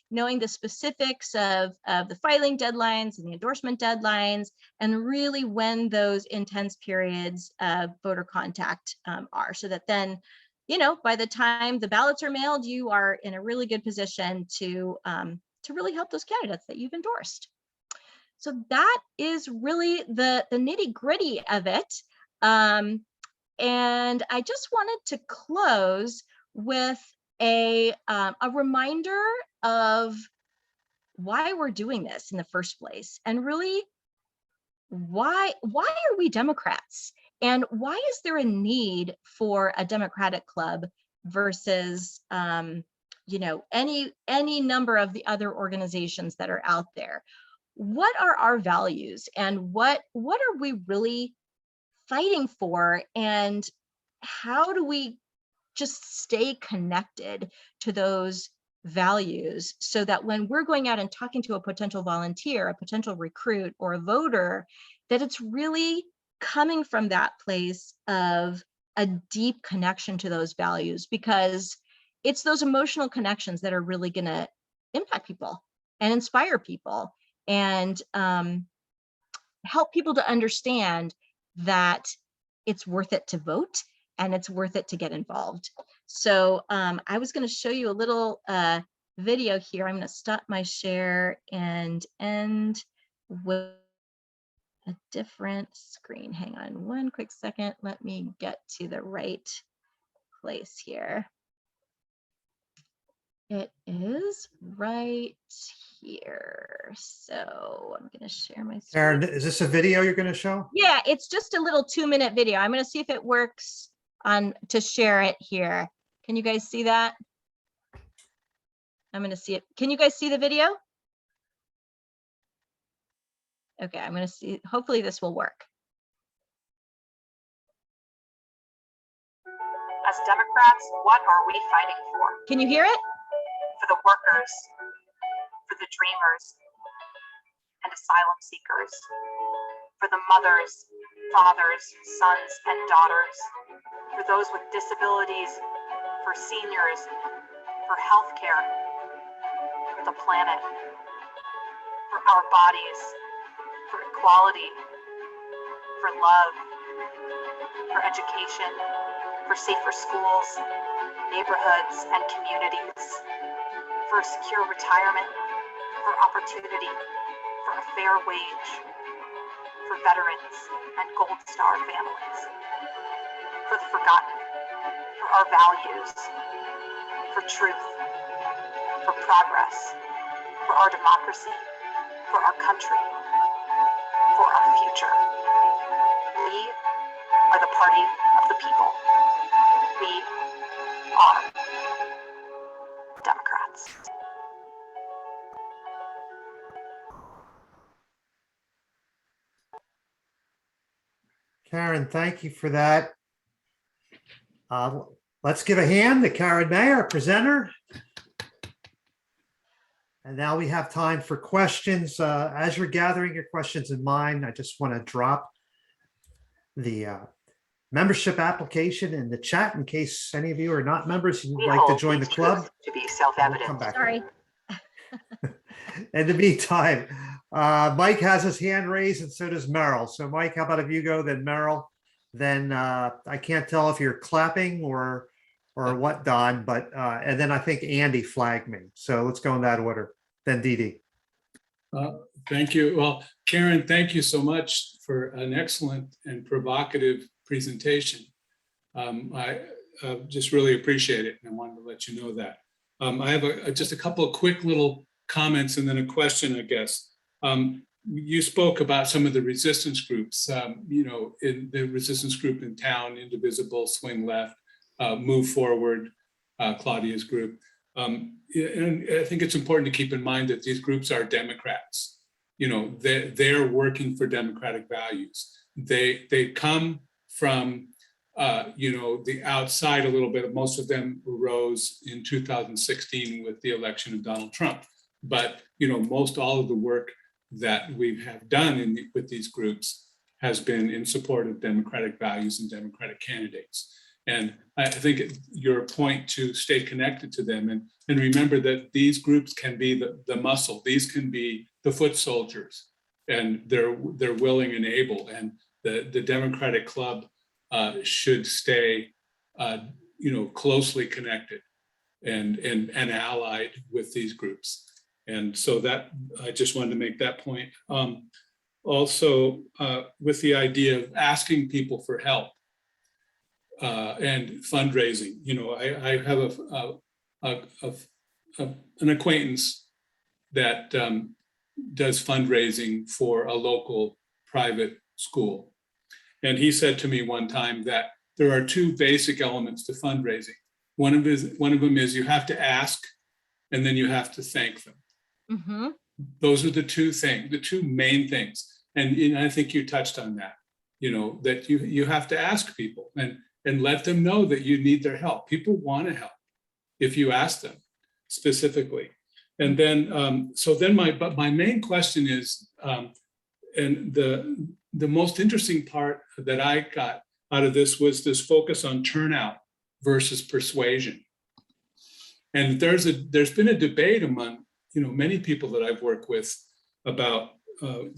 knowing the specifics of the filing deadlines and the endorsement deadlines, and really when those intense periods of voter contact are, so that then, by the time the ballots are mailed, you are in a really good position to really help those candidates that you've endorsed. So that is really the nitty gritty of it. And I just wanted to close with a reminder of why we're doing this in the first place, and really why are we Democrats, and why is there a need for a Democratic club versus any number of the other organizations that are out there. What are our values, and what are we really fighting for, and how do we just stay connected to those values, so that when we're going out and talking to a potential volunteer, a potential recruit, or a voter, that it's really coming from that place of a deep connection to those values, because it's those emotional connections that are really going to impact people and inspire people, and help people to understand that it's worth it to vote, and it's worth it to get involved. So I was going to show you a little video here. I'm going to stop my share and end with a different screen. Hang on one quick second. Let me get to the right place here. It is right here. So I'm going to share my screen. Aaron, is this a video you're going to show? Yeah, it's just a little 2-minute video. I'm going to see if it works to share it here. Can you guys see that? I'm going to see it. Can you guys see the video? Okay, I'm going to see. Hopefully this will work. As Democrats, what are we fighting for? Can you hear it? For the workers, for the dreamers and asylum seekers, for the mothers, fathers, sons, and daughters, for those with disabilities, for seniors, for healthcare, for the planet, for our bodies, for equality, for love, for education, for safer schools, neighborhoods, and communities, for secure retirement, for opportunity, for a fair wage, for veterans and Gold Star families, for the forgotten, for our values, for truth, for progress, for our democracy, for our country, for our future. We are the party of the people. We are Democrats. Karen, thank you for that. Let's give a hand to Karen May, our presenter. And now we have time for questions. As you're gathering your questions in mind, I just want to drop the membership application in the chat in case any of you are not members and you'd like to join the club. To be We'll self-evident. come back. Sorry. In the meantime, Mike has his hand raised and so does Merrill. So Mike, how about if you go, then Merrill, then I can't tell if you're clapping or what, Don, but and then I think Andy flagged me. So let's go in that order. Then Dee Dee. Thank you. Well, Karen, thank you so much for an excellent and provocative presentation. I just really appreciate it, and I wanted to let you know that. I have just a couple of quick little comments and then a question, I guess. You spoke about some of the resistance groups, in the resistance group in town, Indivisible, Swing Left, Move Forward, Claudia's group. And I think it's important to keep in mind that these groups are Democrats. They're working for democratic values. They come from the outside a little bit. Most of them arose in 2016 with the election of Donald Trump. But most all of the work that we have done with these groups has been in support of democratic values and democratic candidates. And I think your point to stay connected to them and remember that these groups can be the muscle. These can be the foot soldiers, and they're willing and able. And the Democratic Club should stay, closely connected and allied with these groups. And so that I just wanted to make that point. Also, with the idea of asking people for help and fundraising, I have an acquaintance that does fundraising for a local private school. And he said to me one time that there are two basic elements to fundraising. One of them is you have to ask, and then you have to thank them. Mm-hmm. Those are the two main things. And I think you touched on that, that you have to ask people and let them know that you need their help. People want to help if you ask them specifically. And then, my main question is, and the most interesting part that I got out of this was this focus on turnout versus persuasion. And there's been a debate among many people that I've worked with about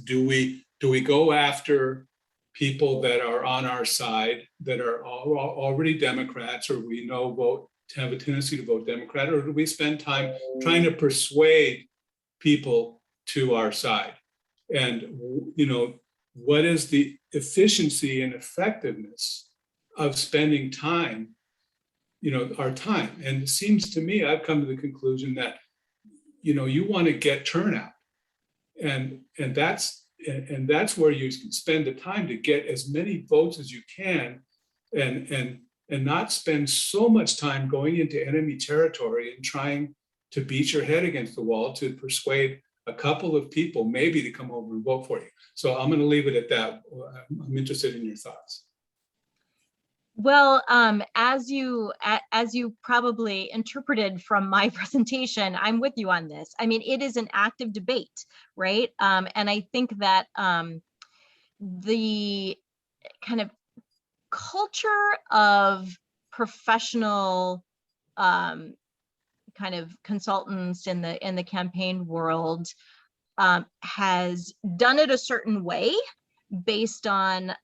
do we go after people that are on our side that are already Democrats or we know have a tendency to vote Democrat, or do we spend time trying to persuade people to our side? And what is the efficiency and effectiveness of spending time, our time? And it seems to me, I've come to the conclusion that you want to get turnout, and that's where you spend the time to get as many votes as you can, and not spend so much time going into enemy territory and trying to beat your head against the wall to persuade a couple of people maybe to come over and vote for you. So I'm going to leave it at that. I'm interested in your thoughts. Well, as you probably interpreted from my presentation, I'm with you on this. I mean, it is an active debate, right? And I think that the kind of culture of professional kind of consultants in the campaign world has done it a certain way based on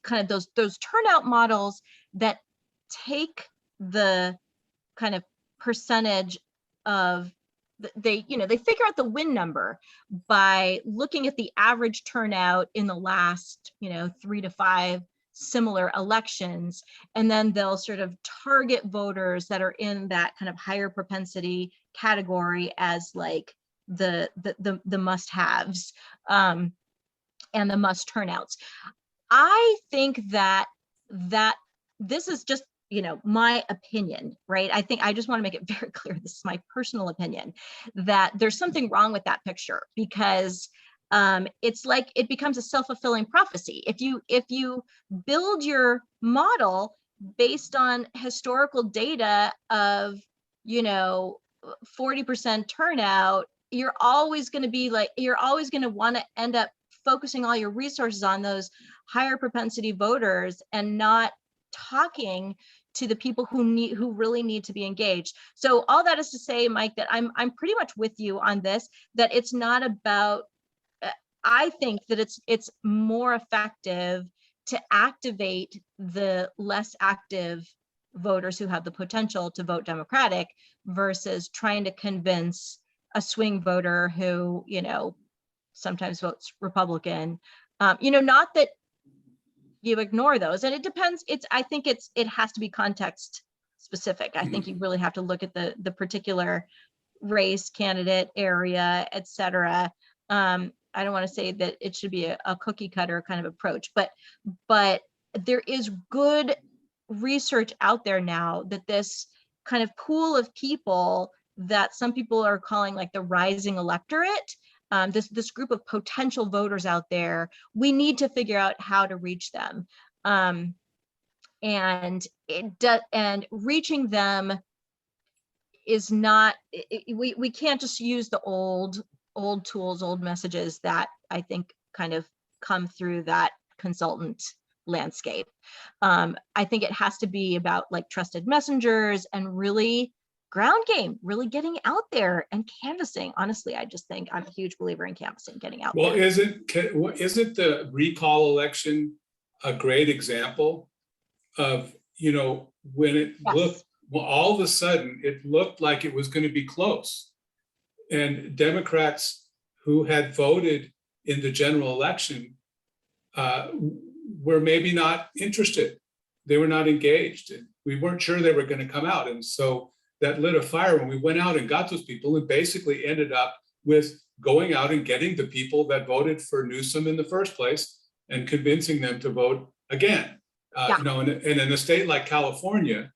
kind of those turnout models that take the kind of percentage of they figure out the win number by looking at the average turnout in the last 3 to 5 similar elections, and then they'll sort of target voters that are in that kind of higher propensity category as like the must-haves and the must turnouts. I think that this is just my opinion, right? I think I just want to make it very clear, this is my personal opinion, that there's something wrong with that picture, because it's like it becomes a self-fulfilling prophecy. If you build your model based on historical data of 40% turnout, you're always going to want to end up focusing all your resources on those higher propensity voters and not talking to the people who really need to be engaged. So all that is to say, Mike, that I'm pretty much with you on this, that it's not about, I think that it's more effective to activate the less active voters who have the potential to vote Democratic versus trying to convince a swing voter who, sometimes votes Republican. Not that you ignore those, and it depends. I think it has to be context specific. I think you really have to look at the particular race, candidate, area, et cetera. I don't want to say that it should be a cookie cutter kind of approach, but there is good research out there now that this kind of pool of people that some people are calling like the rising electorate, this group of potential voters out there, we need to figure out how to reach them. And reaching them is not, we can't just use the old tools, old messages that I think kind of come through that consultant landscape. I think it has to be about like trusted messengers and really ground game, really getting out there and canvassing. Honestly, I just think I'm a huge believer in canvassing, getting out Well, there. isn't the recall election a great example of, when it Yes. looked, well, all of a sudden it looked like it was going to be close. And Democrats who had voted in the general election were maybe not interested. They were not engaged. And we weren't sure they were going to come out. And so that lit a fire when we went out and got those people, and basically ended up with going out and getting the people that voted for Newsom in the first place and convincing them to vote again. Yeah. And in a state like California,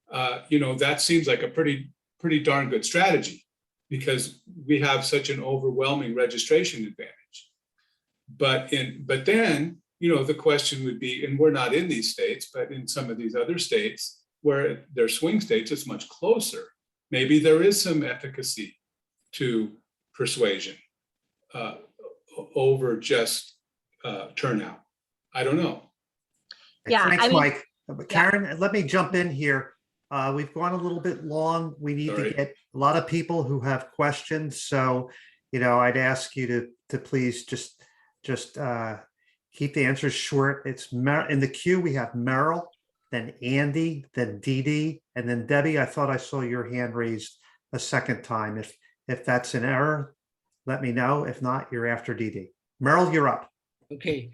that seems like a pretty darn good strategy, because we have such an overwhelming registration advantage. But then, the question would be, and we're not in these states, but in some of these other states where they're swing states, it's much closer. Maybe there is some efficacy to persuasion over just turnout. I don't know. Yeah, Thanks, I mean, Mike. Karen, let me jump in here. We've gone a little bit long. We need to Sorry. get a lot of people who have questions. So, I'd ask you to please just keep the answers short. It's in the queue. We have Merrill, then Andy, then Dee Dee, and then Debbie. I thought I saw your hand raised a second time. If that's an error, let me know. If not, you're after Dee Dee. Merrill, you're up. Okay,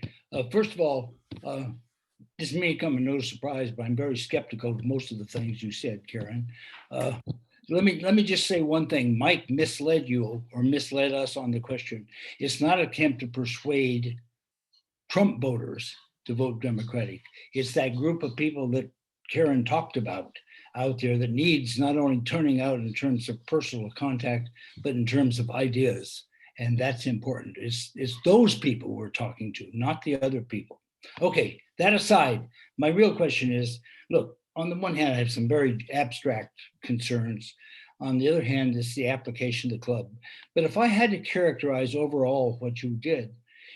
first of all, this may come as no surprise, but I'm very skeptical of most of the things you said, Karen. Let me just say one thing. Mike misled you or misled us on the question. It's not an attempt to persuade Trump voters to vote Democratic. It's that group of people that Karen talked about out there that needs not only turning out in terms of personal contact, but in terms of ideas. And that's important. It's those people we're talking to, not the other people. Okay, that aside, my real question is, look, on the one hand, I have some very abstract concerns. On the other hand, it's the application of the club. But if I had to characterize overall what you did,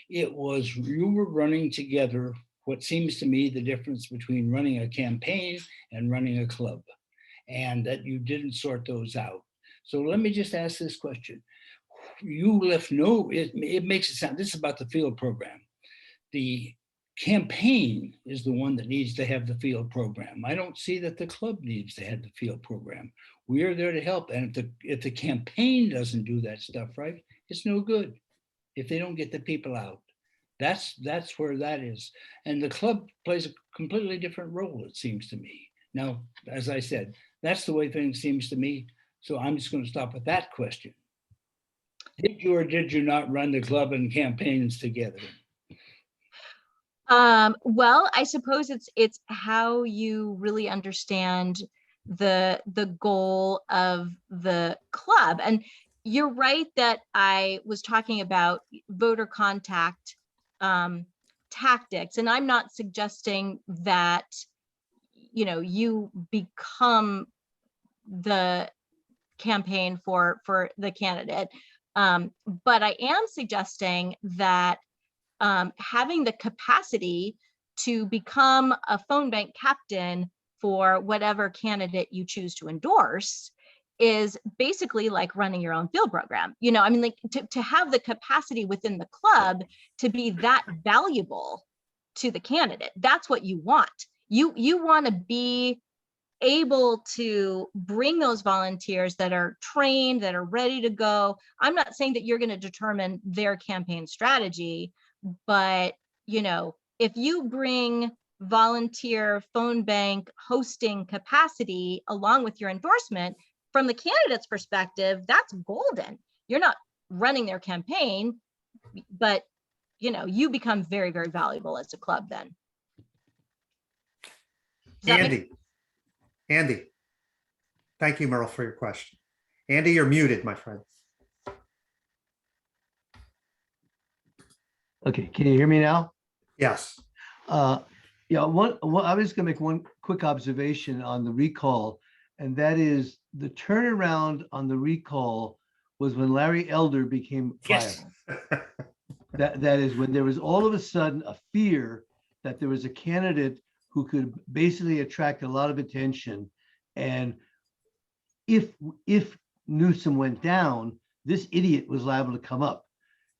it was you were running together what seems to me the difference between running a campaign and running a club, and that you didn't sort those out. So let me just ask this question. You left it makes it sound, this is about the field program. The campaign is the one that needs to have the field program. I don't see that the club needs to have the field program. We are there to help. And if the campaign doesn't do that stuff right, it's no good. If they don't get the people out, that's where that is. And the club plays a completely different role, it seems to me. Now, as I said, that's the way things seems to me. So I'm just going to stop with that question. Did you or did you not run the club and campaigns together? Well, I suppose it's how you really understand the goal of the club. And you're right that I was talking about voter contact tactics, and I'm not suggesting that, you become the campaign for the candidate. But I am suggesting that having the capacity to become a phone bank captain for whatever candidate you choose to endorse is basically like running your own field program. I mean, like to have the capacity within the club to be that valuable to the candidate. That's what you want. You want to be able to bring those volunteers that are trained, that are ready to go. I'm not saying that you're going to determine their campaign strategy, but if you bring volunteer phone bank hosting capacity along with your endorsement, from the candidate's perspective, that's golden. You're not running their campaign, but you become very, very valuable as a club then. Does that make- Andy. Thank you, Merle, for your question. Andy, you're muted, my friend. Okay, can you hear me now? Yes. Yeah, I was gonna make one quick observation on the recall, and that is the turnaround on the recall was when Larry Elder became Yes. viable. That is when there was all of a sudden a fear that there was a candidate who could basically attract a lot of attention. And if Newsom went down, this idiot was liable to come up.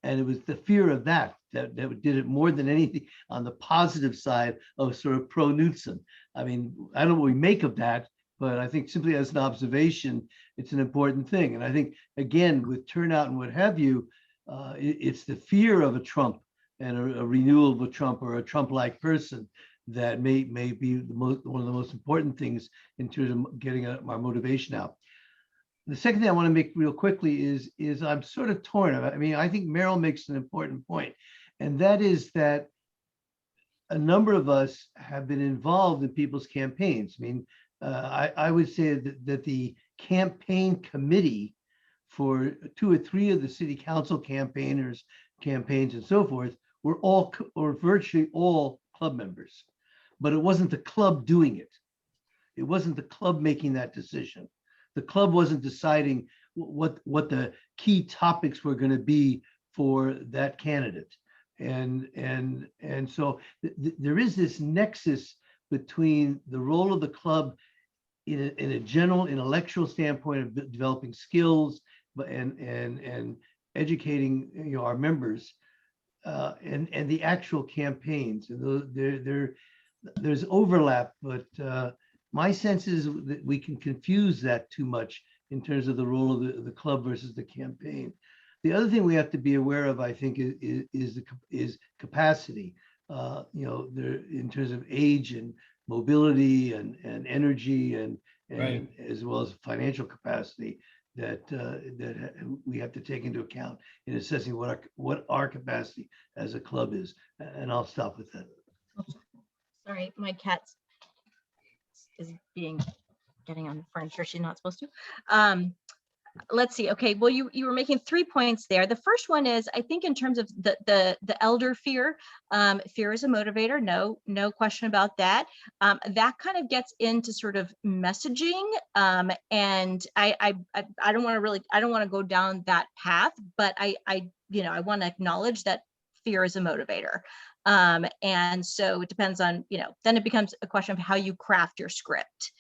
And it was the fear of that did it more than anything on the positive side of sort of pro Newsom. I mean, I don't know what we make of that, but I think simply as an observation, it's an important thing. And I think, again, with turnout and what have you, it's the fear of a Trump and a renewal of a Trump or a Trump-like person that may be one of the most important things in terms of getting our motivation out. The second thing I want to make real quickly is I'm sort of torn. I mean, I think Merrill makes an important point, and that is that a number of us have been involved in people's campaigns. I mean, I would say that the campaign committee for 2 or 3 of the city council campaigners, campaigns and so forth, were all or virtually all club members, but it wasn't the club doing it. It wasn't the club making that decision. The club wasn't deciding what the key topics were going to be for that candidate. And so there is this nexus between the role of the club in a general intellectual standpoint of developing skills and educating our members and the actual campaigns. And there's overlap, but my sense is that we can confuse that too much in terms of the role of the club versus the campaign. The other thing we have to be aware of, I think, is capacity. In terms of age and mobility and energy and Right. as well as financial capacity that we have to take into account in assessing what our capacity as a club is. And I'll stop with that. Sorry, my cat is getting on the furniture she's not supposed to. Let's see. Okay, well, you were making 3 points there. The first one is, I think in terms of the elder fear, fear is a motivator. No question about that. That kind of gets into sort of messaging, and I don't want to go down that path, but I want to acknowledge that fear is a motivator. And so it depends on, then it becomes a question of how you craft your script,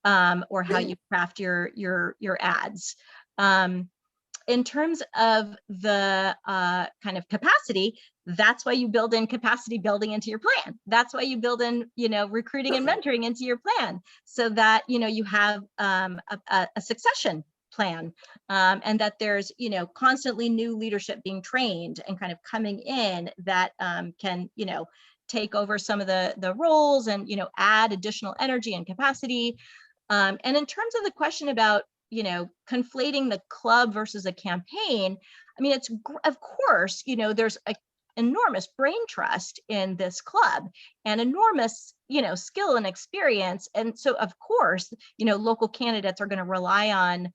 or how you craft your ads. In terms of the kind of capacity, that's why you build in capacity building into your plan. That's why you build in, recruiting and mentoring into your plan, so that, you have a succession plan, and that there's, constantly new leadership being trained and kind of coming in that can, take over some of the roles and, add additional energy and capacity. And in terms of the question about, conflating the club versus a campaign, I mean, it's, of course, there's enormous brain trust in this club and enormous, skill and experience. And so of course, local candidates are going to rely on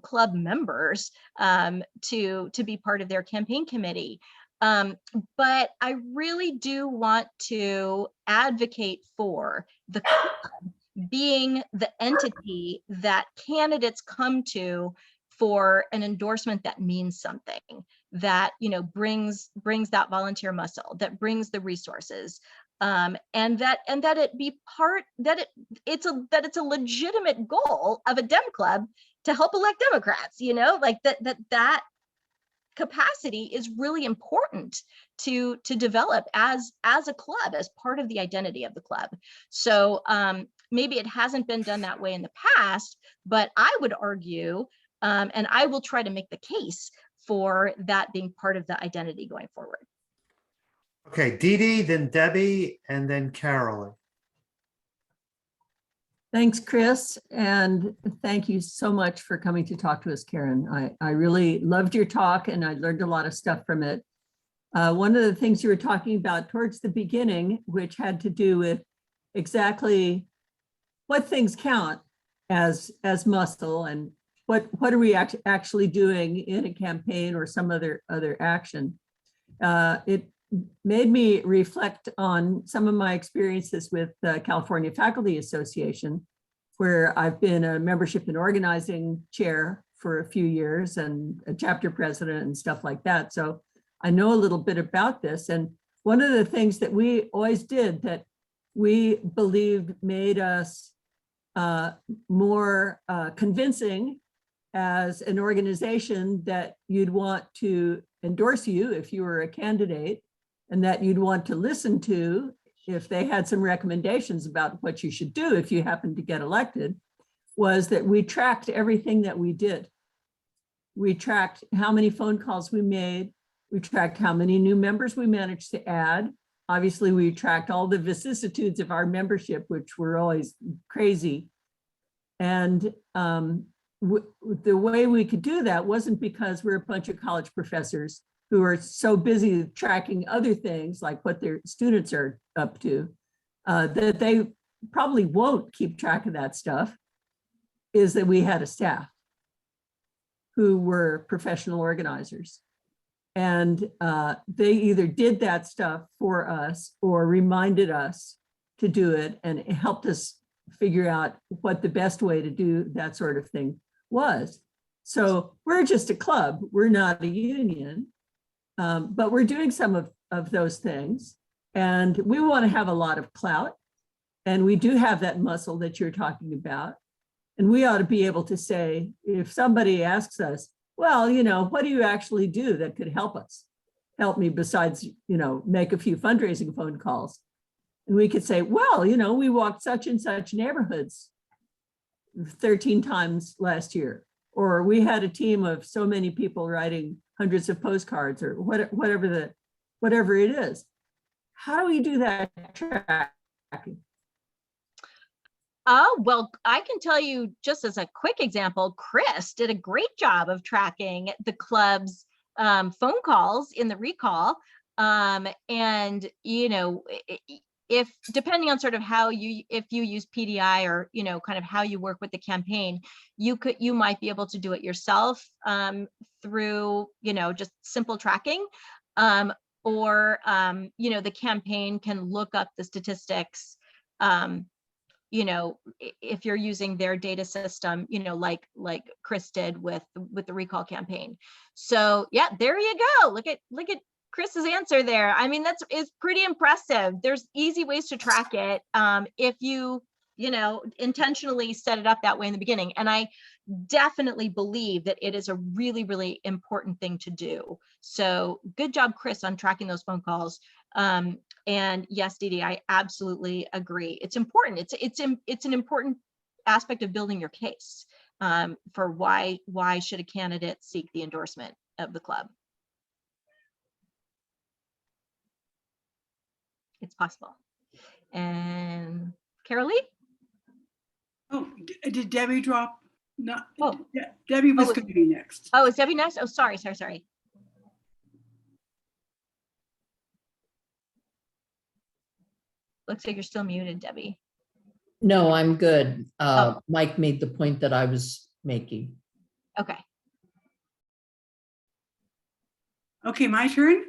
club members to be part of their campaign committee. But I really do want to advocate for the club being the entity that candidates come to for an endorsement that means something, that brings that volunteer muscle, that brings the resources, and that it be part, that it's a legitimate goal of a Dem club to help elect Democrats. Like that capacity is really important to develop as a club, as part of the identity of the club. So maybe it hasn't been done that way in the past, but I would argue, and I will try to make the case for that being part of the identity going forward. Okay, Dee Dee, then Debbie, and then Carolyn. Thanks, Chris, and thank you so much for coming to talk to us, Karen. I really loved your talk and I learned a lot of stuff from it. One of the things you were talking about towards the beginning, which had to do with exactly what things count as muscle and what are we actually doing in a campaign or some other action. It made me reflect on some of my experiences with the California Faculty Association, where I've been a membership and organizing chair for a few years and a chapter president and stuff like that. So I know a little bit about this. And one of the things that we always did that we believed made us more convincing as an organization that you'd want to endorse you if you were a candidate, and that you'd want to listen to if they had some recommendations about what you should do if you happen to get elected, was that we tracked everything that we did. We tracked how many phone calls we made. We tracked how many new members we managed to add. Obviously, we tracked all the vicissitudes of our membership, which were always crazy. And the way we could do that wasn't because we're a bunch of college professors who are so busy tracking other things like what their students are up to, that they probably won't keep track of that stuff, is that we had a staff who were professional organizers. And they either did that stuff for us or reminded us to do it, and it helped us figure out what the best way to do that sort of thing was. So we're just a club, we're not a union. But we're doing some of those things, and we want to have a lot of clout, and we do have that muscle that you're talking about. And we ought to be able to say, if somebody asks us, well, what do you actually do that could help us? Help me besides, make a few fundraising phone calls. And we could say, well, we walked such and such neighborhoods 13 times last year, or we had a team of so many people writing hundreds of postcards, or whatever it is. How do we do that tracking? Well, I can tell you just as a quick example, Chris did a great job of tracking the club's phone calls in the recall. And, if depending on sort of how if you use PDI or, kind of how you work with the campaign, you might be able to do it yourself through, just simple tracking, or, the campaign can look up the statistics, if you're using their data system, like Chris did with the recall campaign. So yeah, there you go. Look at Chris's answer there. I mean, it's pretty impressive. There's easy ways to track it if you intentionally set it up that way in the beginning. And I definitely believe that it is a really, really important thing to do. So good job, Chris, on tracking those phone calls. And yes, Dee Dee, I absolutely agree. It's important. It's an important aspect of building your case for why should a candidate seek the endorsement of the club. It's possible. And Carolee? Oh, did Debbie drop? No, Oh. Debbie was Oh, going to be next. Oh, is Debbie next? Oh, sorry. Looks like you're still muted, Debbie. No, I'm good. Mike made the point that I was making. Okay. Okay, my turn?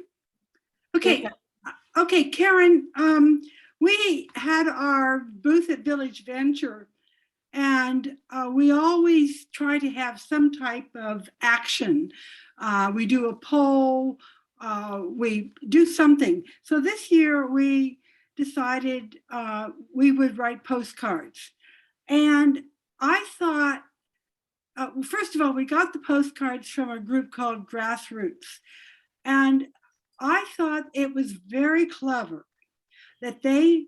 Okay, Your okay, Karen, we had our booth at Village Venture, and we always try to have some type of action. We do a poll, we do something. So this year we decided we would write postcards. And I thought, first of all, we got the postcards from a group called Grassroots. And I thought it was very clever that they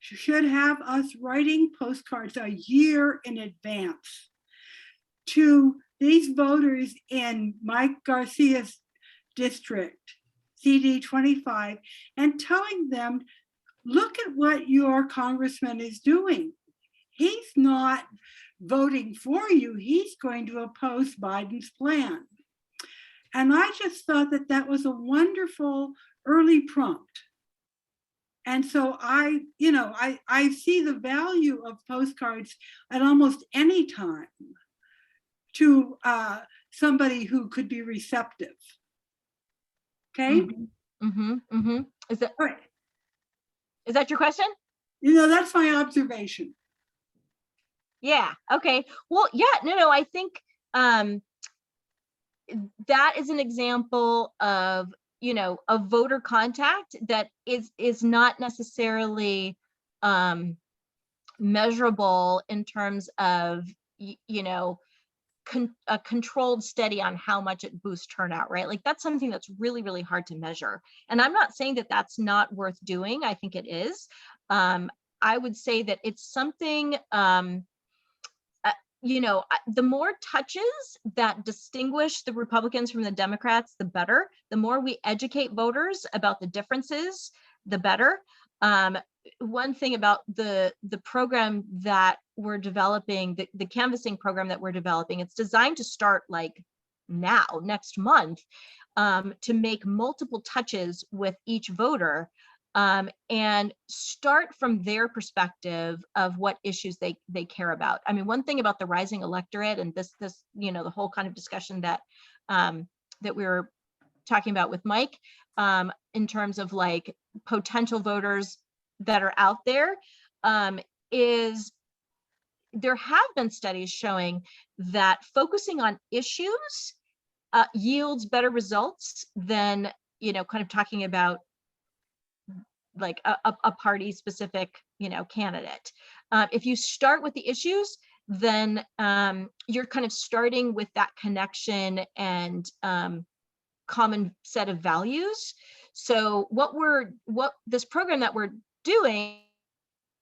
should have us writing postcards a year in advance to these voters in Mike Garcia's district, CD 25, and telling them, look at what your congressman is doing. He's not voting for you. He's going to oppose Biden's plan. And I just thought that that was a wonderful early prompt. And so I see the value of postcards at almost any time to somebody who could be receptive. Okay. Is that, All right. is that your question? That's my observation. Yeah. Okay. Well, yeah, no, I think that is an example of, a voter contact that is not necessarily measurable in terms of, a controlled study on how much it boosts turnout, right? Like that's something that's really, really hard to measure. And I'm not saying that that's not worth doing. I think it is. I would say that it's something, the more touches that distinguish the Republicans from the Democrats, the better. The more we educate voters about the differences, the better. One thing about the program that we're developing, the canvassing program that we're developing, it's designed to start like now, next month, to make multiple touches with each voter. And start from their perspective of what issues they care about. I mean, one thing about the rising electorate and this the whole kind of discussion that that we were talking about with Mike, in terms of like potential voters that are out there, is there have been studies showing that focusing on issues yields better results than kind of talking about like a party specific, candidate. If you start with the issues, then you're kind of starting with that connection and common set of values. So what this program that we're doing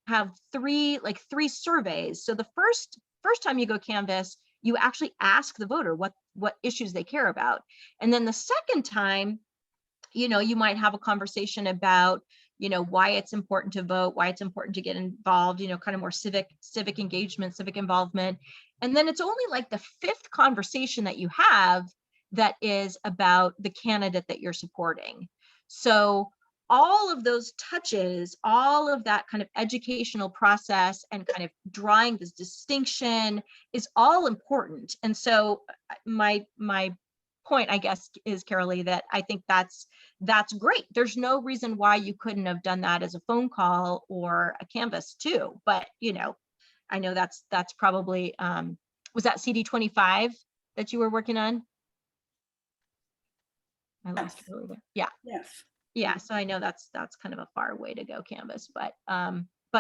have three surveys. So the first time you go canvass, you actually ask the voter what issues they care about. And then the second time, you might have a conversation about why it's important to vote, why it's important to get involved, kind of more civic engagement, civic involvement. And then it's only like the fifth conversation that you have that is about the candidate that you're supporting. So all of those touches, all of that kind of educational process and kind of drawing this distinction is all important. And so my point, I guess, is, Carolee, that I think that's great. There's no reason why you couldn't have done that as a phone call or a canvas too. But I know that's probably was that CD 25 that you were working on? I lost Carolee there. Yeah. Yes. Yeah. So I know that's kind of a far way to go canvas, but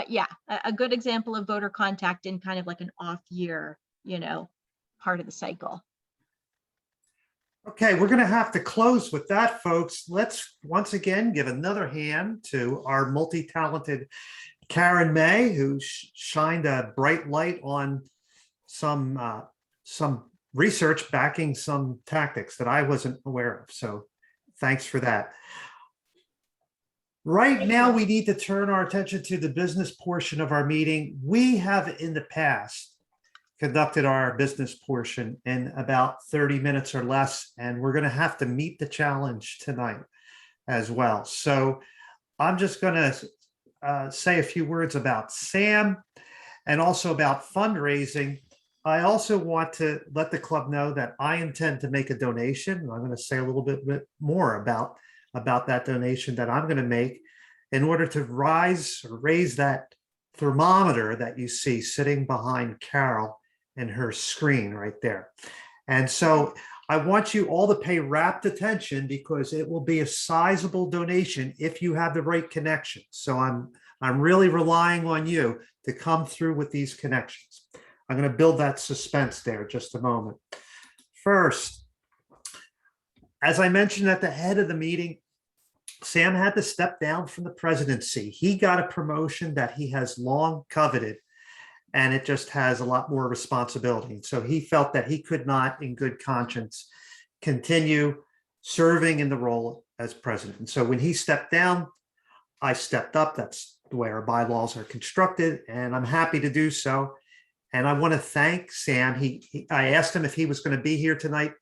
yeah, a good example of voter contact in kind of like an off year, part of the cycle. Okay, we're going to have to close with that, folks. Let's once again give another hand to our multi-talented Karen May, who shined a bright light on some research backing some tactics that I wasn't aware of. So thanks for that. Right now, we need to turn our attention to the business portion of our meeting. We have in the past conducted our business portion in about 30 minutes or less, and we're going to have to meet the challenge tonight as well. So I'm just going to say a few words about Sam and also about fundraising, I also want to let the club know that I intend to make a donation. I'm going to say a little bit more about that donation that I'm going to make in order to raise that thermometer that you see sitting behind Carol and her screen right there. And so I want you all to pay rapt attention because it will be a sizable donation if you have the right connections. So I'm really relying on you to come through with these connections. I'm going to build that suspense there just a moment. First, as I mentioned at the head of the meeting, Sam had to step down from the presidency. He got a promotion that he has long coveted, and it just has a lot more responsibility. So he felt that he could not, in good conscience, continue serving in the role as president. And so when he stepped down, I stepped up. That's the way our bylaws are constructed, and I'm happy to do so. And I want to thank Sam. I asked him if he was going to be here tonight.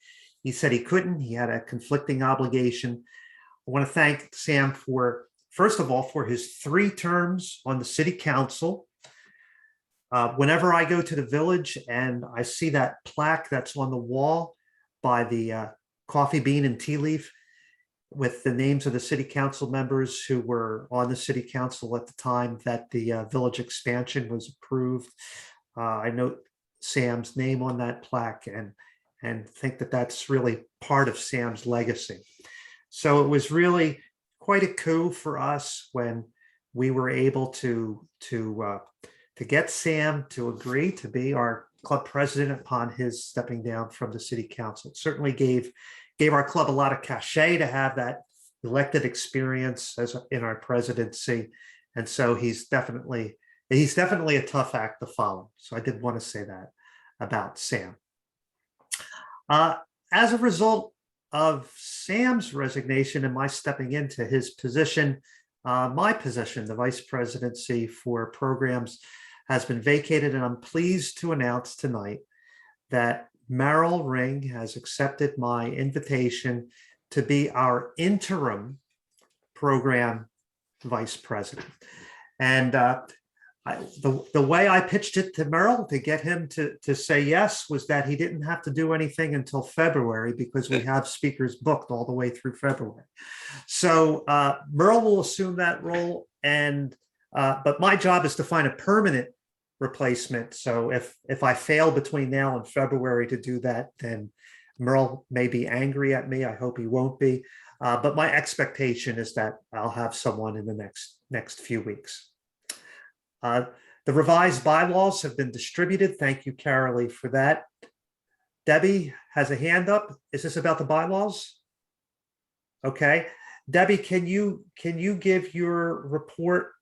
He said he couldn't. He had a conflicting obligation. I want to thank Sam for, first of all, for his 3 terms on the city council. Whenever I go to the village and I see that plaque that's on the wall by the coffee bean and tea leaf with the names of the city council members who were on the city council at the time that the village expansion was approved, I note Sam's name on that plaque and think that that's really part of Sam's legacy. So it was really quite a coup for us when we were able to get Sam to agree to be our club president upon his stepping down from the city council. It certainly gave our club a lot of cachet to have that elected experience as in our presidency. And so he's definitely a tough act to follow. So I did want to say that about Sam. As a result of Sam's resignation and my stepping into his position, my position, the vice presidency for programs, has been vacated, and I'm pleased to announce tonight that Merrill Ring has accepted my invitation to be our interim program vice president. And the way I pitched it to Merrill to get him to say yes was that he didn't have to do anything until February because we have speakers booked all the way through February. So Merrill will assume that role, and but my job is to find a permanent replacement. So if I fail between now and February to do that, then Merle may be angry at me. I hope he won't be. But my expectation is that I'll have someone in the next few weeks. The revised bylaws have been distributed. Thank you, Carolee, for that. Debbie has a hand up. Is this about the bylaws? Okay. Debbie, can you give your report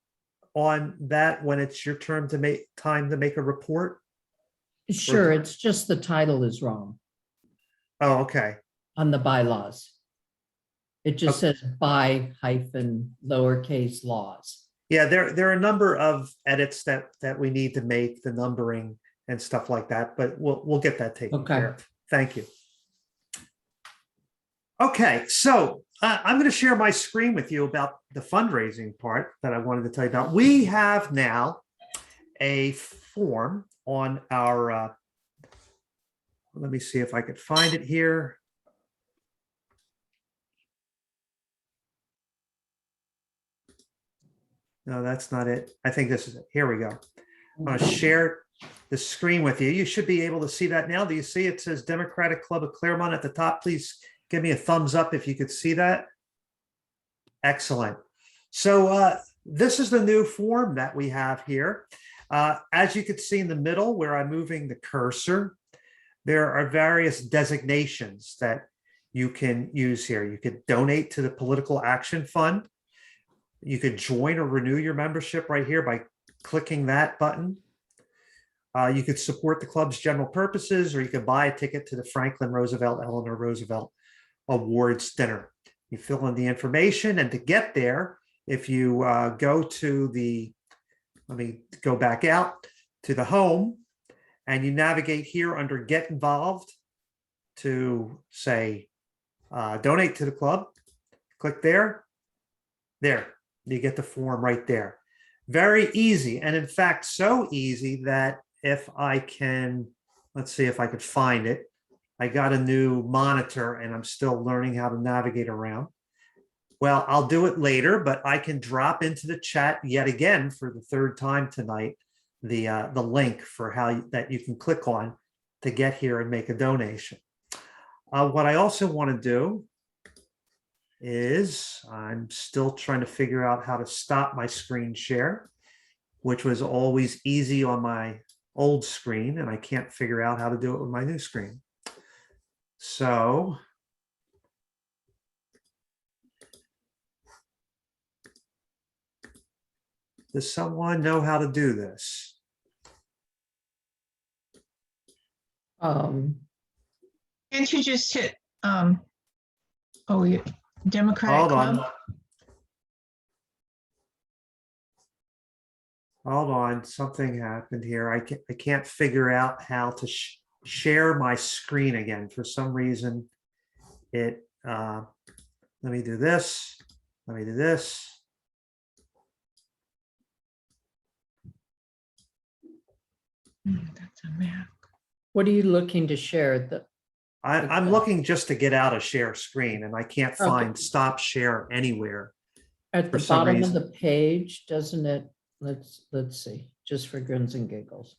on that when it's your time to make a report? Sure, it's just the title is wrong Oh, okay. on the bylaws. It just says by hyphen lowercase laws. Yeah, there are a number of edits that we need to make, the numbering and stuff like that, but we'll get that taken care of. Thank you. Okay, so I'm going to share my screen with you about the fundraising part that I wanted to tell you about. We have now a form on our, let me see if I could find it here. No, that's not it. I think this is it. Here we go. I'm going to share the screen with you. You should be able to see that now. Do you see it says Democratic Club of Claremont at the top? Please give me a thumbs up if you could see that. Excellent. So this is the new form that we have here. As you can see in the middle where I'm moving the cursor, there are various designations that you can use here. You could donate to the Political Action Fund. You could join or renew your membership right here by clicking that button. You could support the club's general purposes, or you could buy a ticket to the Franklin Roosevelt, Eleanor Roosevelt Awards dinner. You fill in the information, and to get there, if you go to the, let me go back out to the home, and you navigate here under Get Involved to say, donate to the club, click there, you get the form right there. Very easy. And in fact, so easy that if I can, let's see if I could find it. I got a new monitor and I'm still learning how to navigate around. Well, I'll do it later, but I can drop into the chat yet again for the third time tonight, the link for how that you can click on to get here and make a donation. What I also want to do is I'm still trying to figure out how to stop my screen share, which was always easy on my old screen, and I can't figure out how to do it with my new screen. So does someone know how to do this? Um, Can't you just hit, oh, yeah, Democratic Hold on. Club? Hold on, something happened here. I can't figure out how to share my screen again. For some reason, let me do this. Let me do this. That's a map. what are you looking to share? I'm looking just to get out of share screen and I can't Okay. find stop share anywhere. At For the some bottom of reason. the page, doesn't it? Let's see, just for grins and giggles.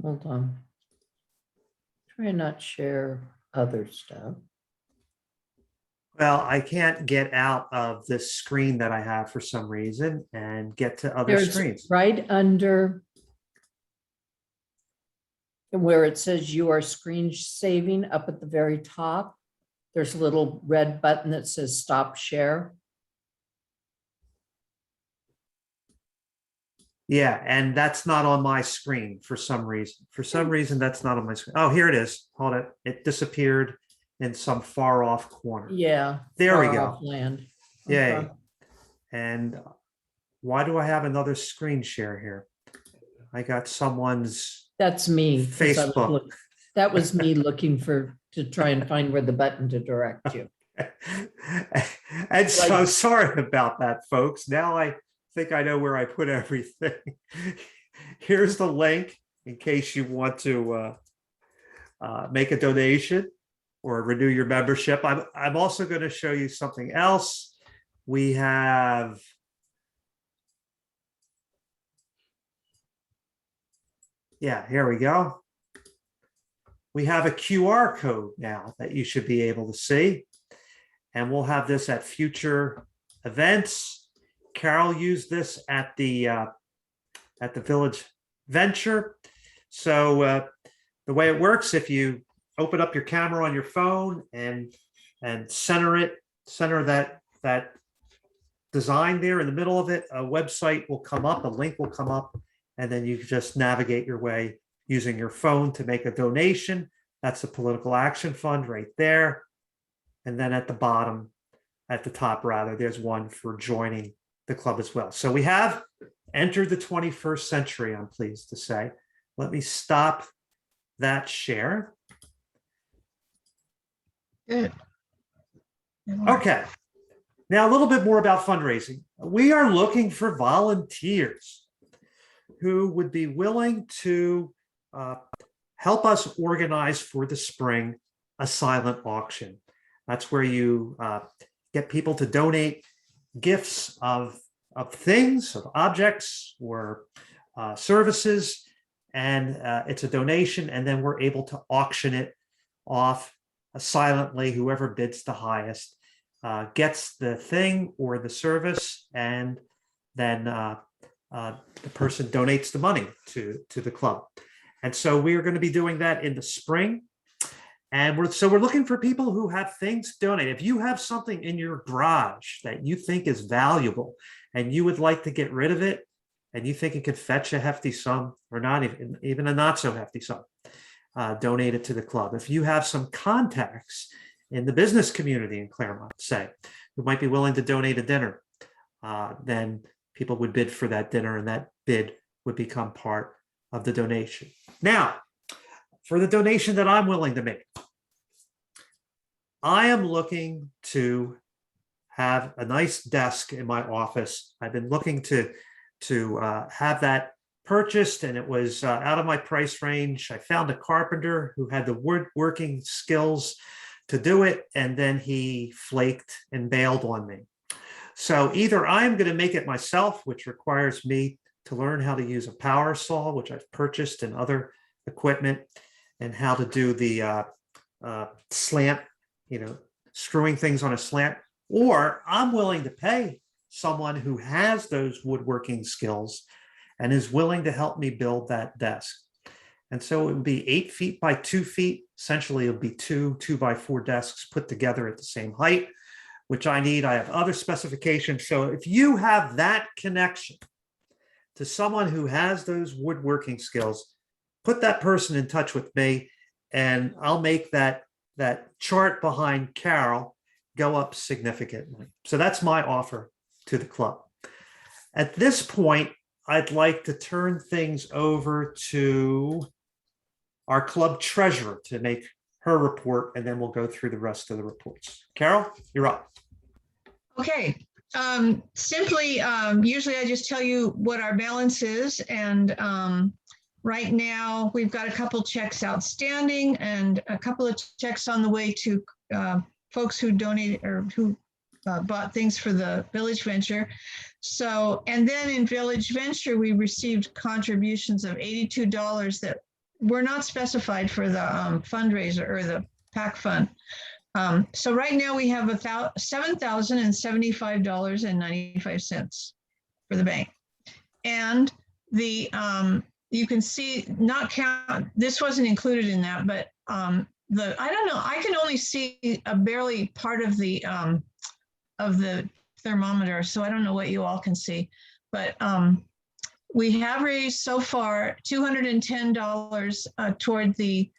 Hold on. Try not share other stuff. Well, I can't get out of this screen that I have for some reason and get to other There's screens. right under where it says you are screen saving up at the very top. There's a little red button that says stop share. Yeah, and that's not on my screen for some reason. For some reason, that's not on my screen. Oh, here it is. Hold it. It disappeared in some far off corner. Yeah. There we far go. off Land. Yay. Okay. And why do I have another screen share here? I got someone's That's me. 'Cause I was Facebook. that was me looking to try and find where the button to direct you. And so sorry about that, folks. Now I think I know where I put everything. Here's the link in case you want to make a donation or renew your membership. I'm also going to show you something else. We have here we go. We have a QR code now that you should be able to see. And we'll have this at future events. Carol used this at the Village Venture. So the way it works, if you open up your camera on your phone and center that design there in the middle of it, a website will come up, a link will come up, and then you just navigate your way using your phone to make a donation. That's the Political Action Fund right there. And then at the bottom, at the top rather, there's one for joining the club as well. So we have entered the 21st century, I'm pleased to say. Let me stop that share. Good. Okay. Now a little bit more about fundraising. We are looking for volunteers who would be willing to help us organize for the spring a silent auction. That's where you get people to donate gifts of things, of objects or services, and it's a donation, and then we're able to auction it off silently. Whoever bids the highest gets the thing or the service, and then the person donates the money to the club. And so we are going to be doing that in the spring. And we're looking for people who have things to donate. If you have something in your garage that you think is valuable and you would like to get rid of it, and you think it could fetch a hefty sum or not even a not so hefty sum, donate it to the club. If you have some contacts in the business community in Claremont, say, who might be willing to donate a dinner, then people would bid for that dinner and that bid would become part of the donation. Now, for the donation that I'm willing to make, I am looking to have a nice desk in my office. I've been looking to have that purchased, and it was out of my price range. I found a carpenter who had the woodworking skills to do it, and then he flaked and bailed on me. So either I'm going to make it myself, which requires me to learn how to use a power saw, which I've purchased, and other equipment, and how to do the slant, screwing things on a slant, or I'm willing to pay someone who has those woodworking skills and is willing to help me build that desk. And so it would be 8 feet by 2 feet. Essentially, it would be two 2x4 desks put together at the same height, which I need. I have other specifications. So if you have that connection to someone who has those woodworking skills, put that person in touch with me, and I'll make that chart behind Carol go up significantly. So that's my offer to the club. At this point, I'd like to turn things over to our club treasurer to make her report, and then we'll go through the rest of the reports. Carol, you're up. Okay, simply, usually I just tell you what our balance is, and right now we've got a couple checks outstanding and a couple of checks on the way to folks who donated or who bought things for the Village Venture. So, and then in Village Venture, we received contributions of $82 that were not specified for the fundraiser or the PAC fund. So right now we have $7,075.95 for the bank. And the you can see, not count, this wasn't included in that, but I don't know, I can only see a barely part of the thermometer, so I don't know what you all can see, but we have raised so far $210 toward the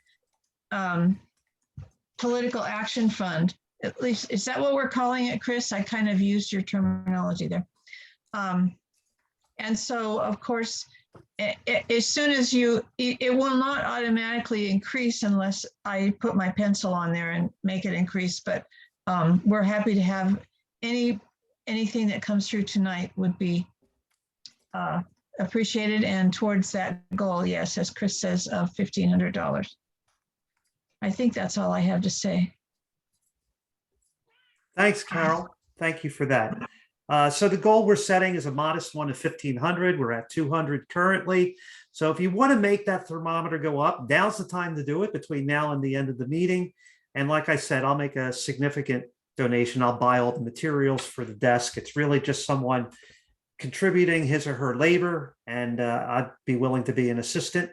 Political Action Fund. At least, is that what we're calling it, Chris? I kind of used your terminology there. And so, of course, as soon as it will not automatically increase unless I put my pencil on there and make it increase, but we're happy to have anything that comes through tonight would be appreciated, and towards that goal, yes, as Chris says, of $1,500. I think that's all I have to say. Thanks, Carol. Thank you for that. So the goal we're setting is a modest one of 1,500. We're at 200 currently. So if you want to make that thermometer go up, now's the time to do it, between now and the end of the meeting. And like I said, I'll make a significant donation. I'll buy all the materials for the desk. It's really just someone contributing his or her labor, and I'd be willing to be an assistant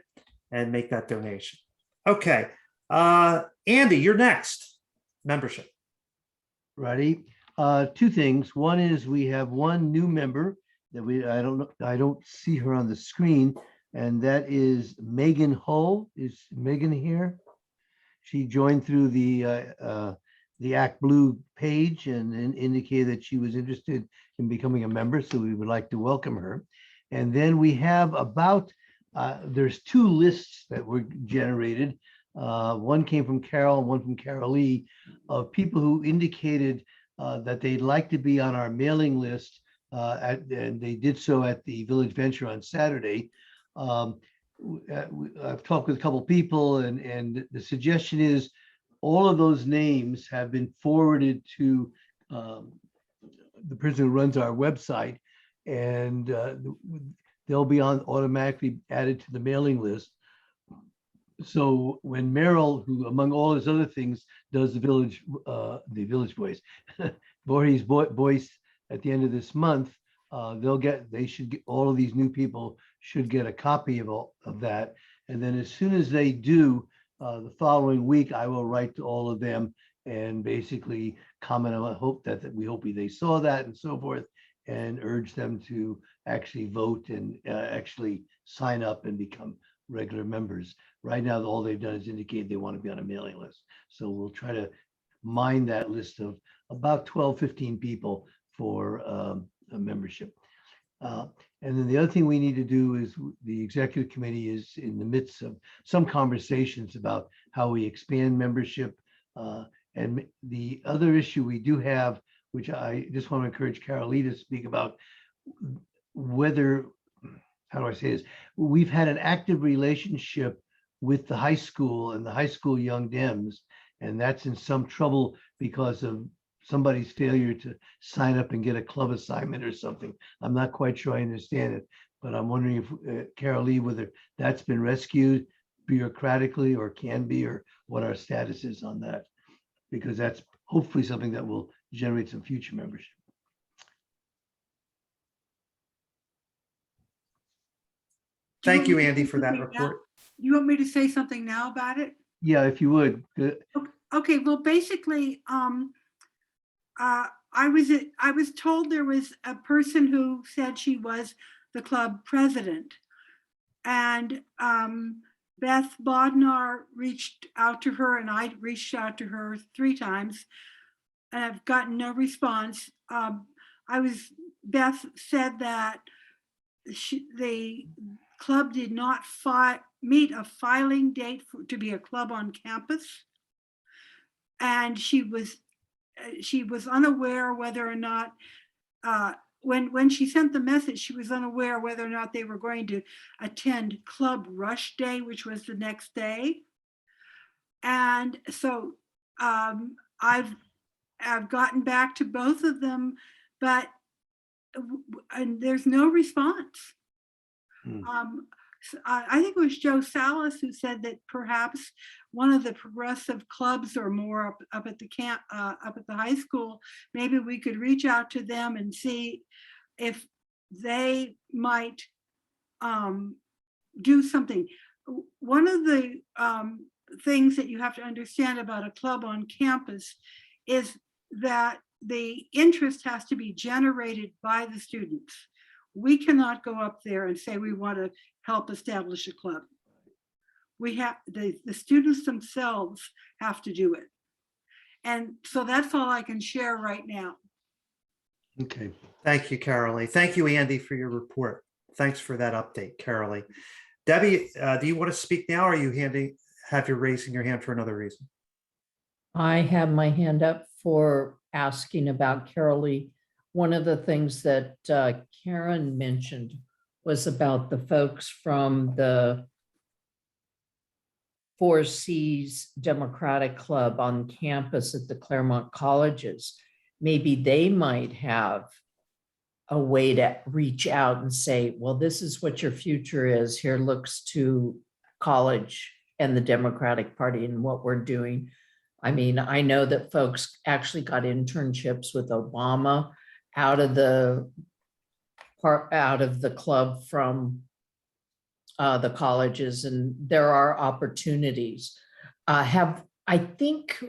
and make that donation. Okay, Andy, you're next. Membership. Righty. Two things. One is we have one new member that I don't see her on the screen, and that is Megan Hull. Is Megan here? She joined through the Act Blue page and indicated that she was interested in becoming a member, so we would like to welcome her. And then we have there's two lists that were generated. One came from Carol, one from Carol Lee, of people who indicated that they'd like to be on our mailing list, and they did so at the Village Venture on Saturday. I've talked with a couple people, and the suggestion is all of those names have been forwarded to the person who runs our website, and they'll be automatically added to the mailing list. So when Merrill, who among all his other things does the Village Voice, Voorhees Voice at the end of this month, all of these new people should get a copy of that. And then as soon as they do, the following week, I will write to all of them and basically comment on we hope they saw that and so forth, and urge them to actually vote and actually sign up and become regular members. Right now, all they've done is indicate they want to be on a mailing list. So we'll try to mine that list of about 12, 15 people for a membership. And then the other thing we need to do is the executive committee is in the midst of some conversations about how we expand membership And the other issue we do have, which I just want to encourage Carol Lee to speak about, whether, how do I say this? We've had an active relationship with the high school and the high school young Dems, and that's in some trouble because of somebody's failure to sign up and get a club assignment or something. I'm not quite sure I understand it, but I'm wondering if Carol Lee, whether that's been rescued bureaucratically or can be, or what our status is on that, because that's hopefully something that will generate some future membership. Thank you, want me to Andy, say for that something now? report. You want me to say something now about it? Yeah, if you would. Good. Okay, well, basically, I was told there was a person who said she was the club president. And Beth Bodnar reached out to her, and I reached out to her 3 times, and I've gotten no response. Beth said that the club did not meet a filing date to be a club on campus. And she was unaware whether or not, when she sent the message, she was unaware whether or not they were going to attend Club Rush Day, which was the next day. And so I've gotten back to both of them, but and there's no response. I think it was Joe Salas who said that perhaps one of the progressive clubs or more up at the camp, up at the high school, maybe we could reach out to them and see if they might do something. One of the things that you have to understand about a club on campus is that the interest has to be generated by the students. We cannot go up there and say we want to help establish a club. We have, the students themselves have to do it. And so that's all I can share right now. Okay. Thank you, Carolee. Thank you, Andy, for your report. Thanks for that update, Carolee. Debbie, do you want to speak now, or are you have you raising your hand for another reason? I have my hand up for asking about Carolee. One of the things that Karen mentioned was about the folks from the 4Cs Democratic Club on campus at the Claremont colleges. Maybe they might have a way to reach out and say, well, this is what your future is. Here looks to college and the Democratic Party and what we're doing. I mean, I know that folks actually got internships with Obama out of the club from the colleges, and there are opportunities. I think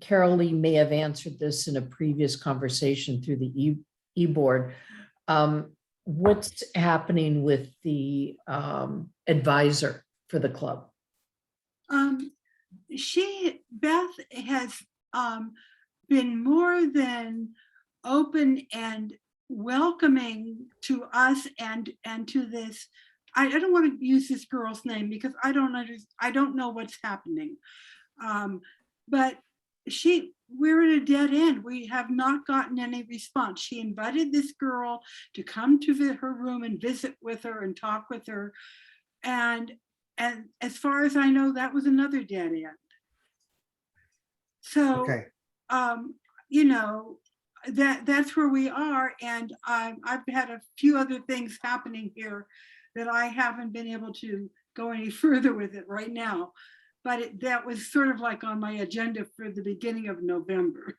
Carolee may have answered this in a previous conversation through the e-board. What's happening with the advisor for the club? Beth has been more than open and welcoming to us and to this. I don't want to use this girl's name because I don't know what's happening. But we're at a dead end. We have not gotten any response. She invited this girl to come to her room and visit with her and talk with her. And as far as I know, that was another dead end. So, Okay. You know, that's where we are. And I've had a few other things happening here that I haven't been able to go any further with it right now. But that was sort of like on my agenda for the beginning of November.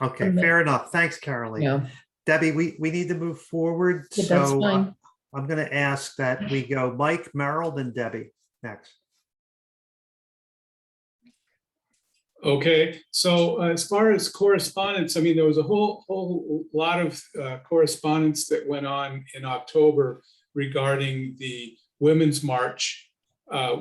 Okay, fair enough. Thanks, Carolee. Yeah, Debbie, we need to move forward. yeah, that's So fine. I'm going to ask that we go Mike, Merrill, then Debbie next. Okay, so as far as correspondence, I mean, there was a whole lot of correspondence that went on in October regarding the Women's March,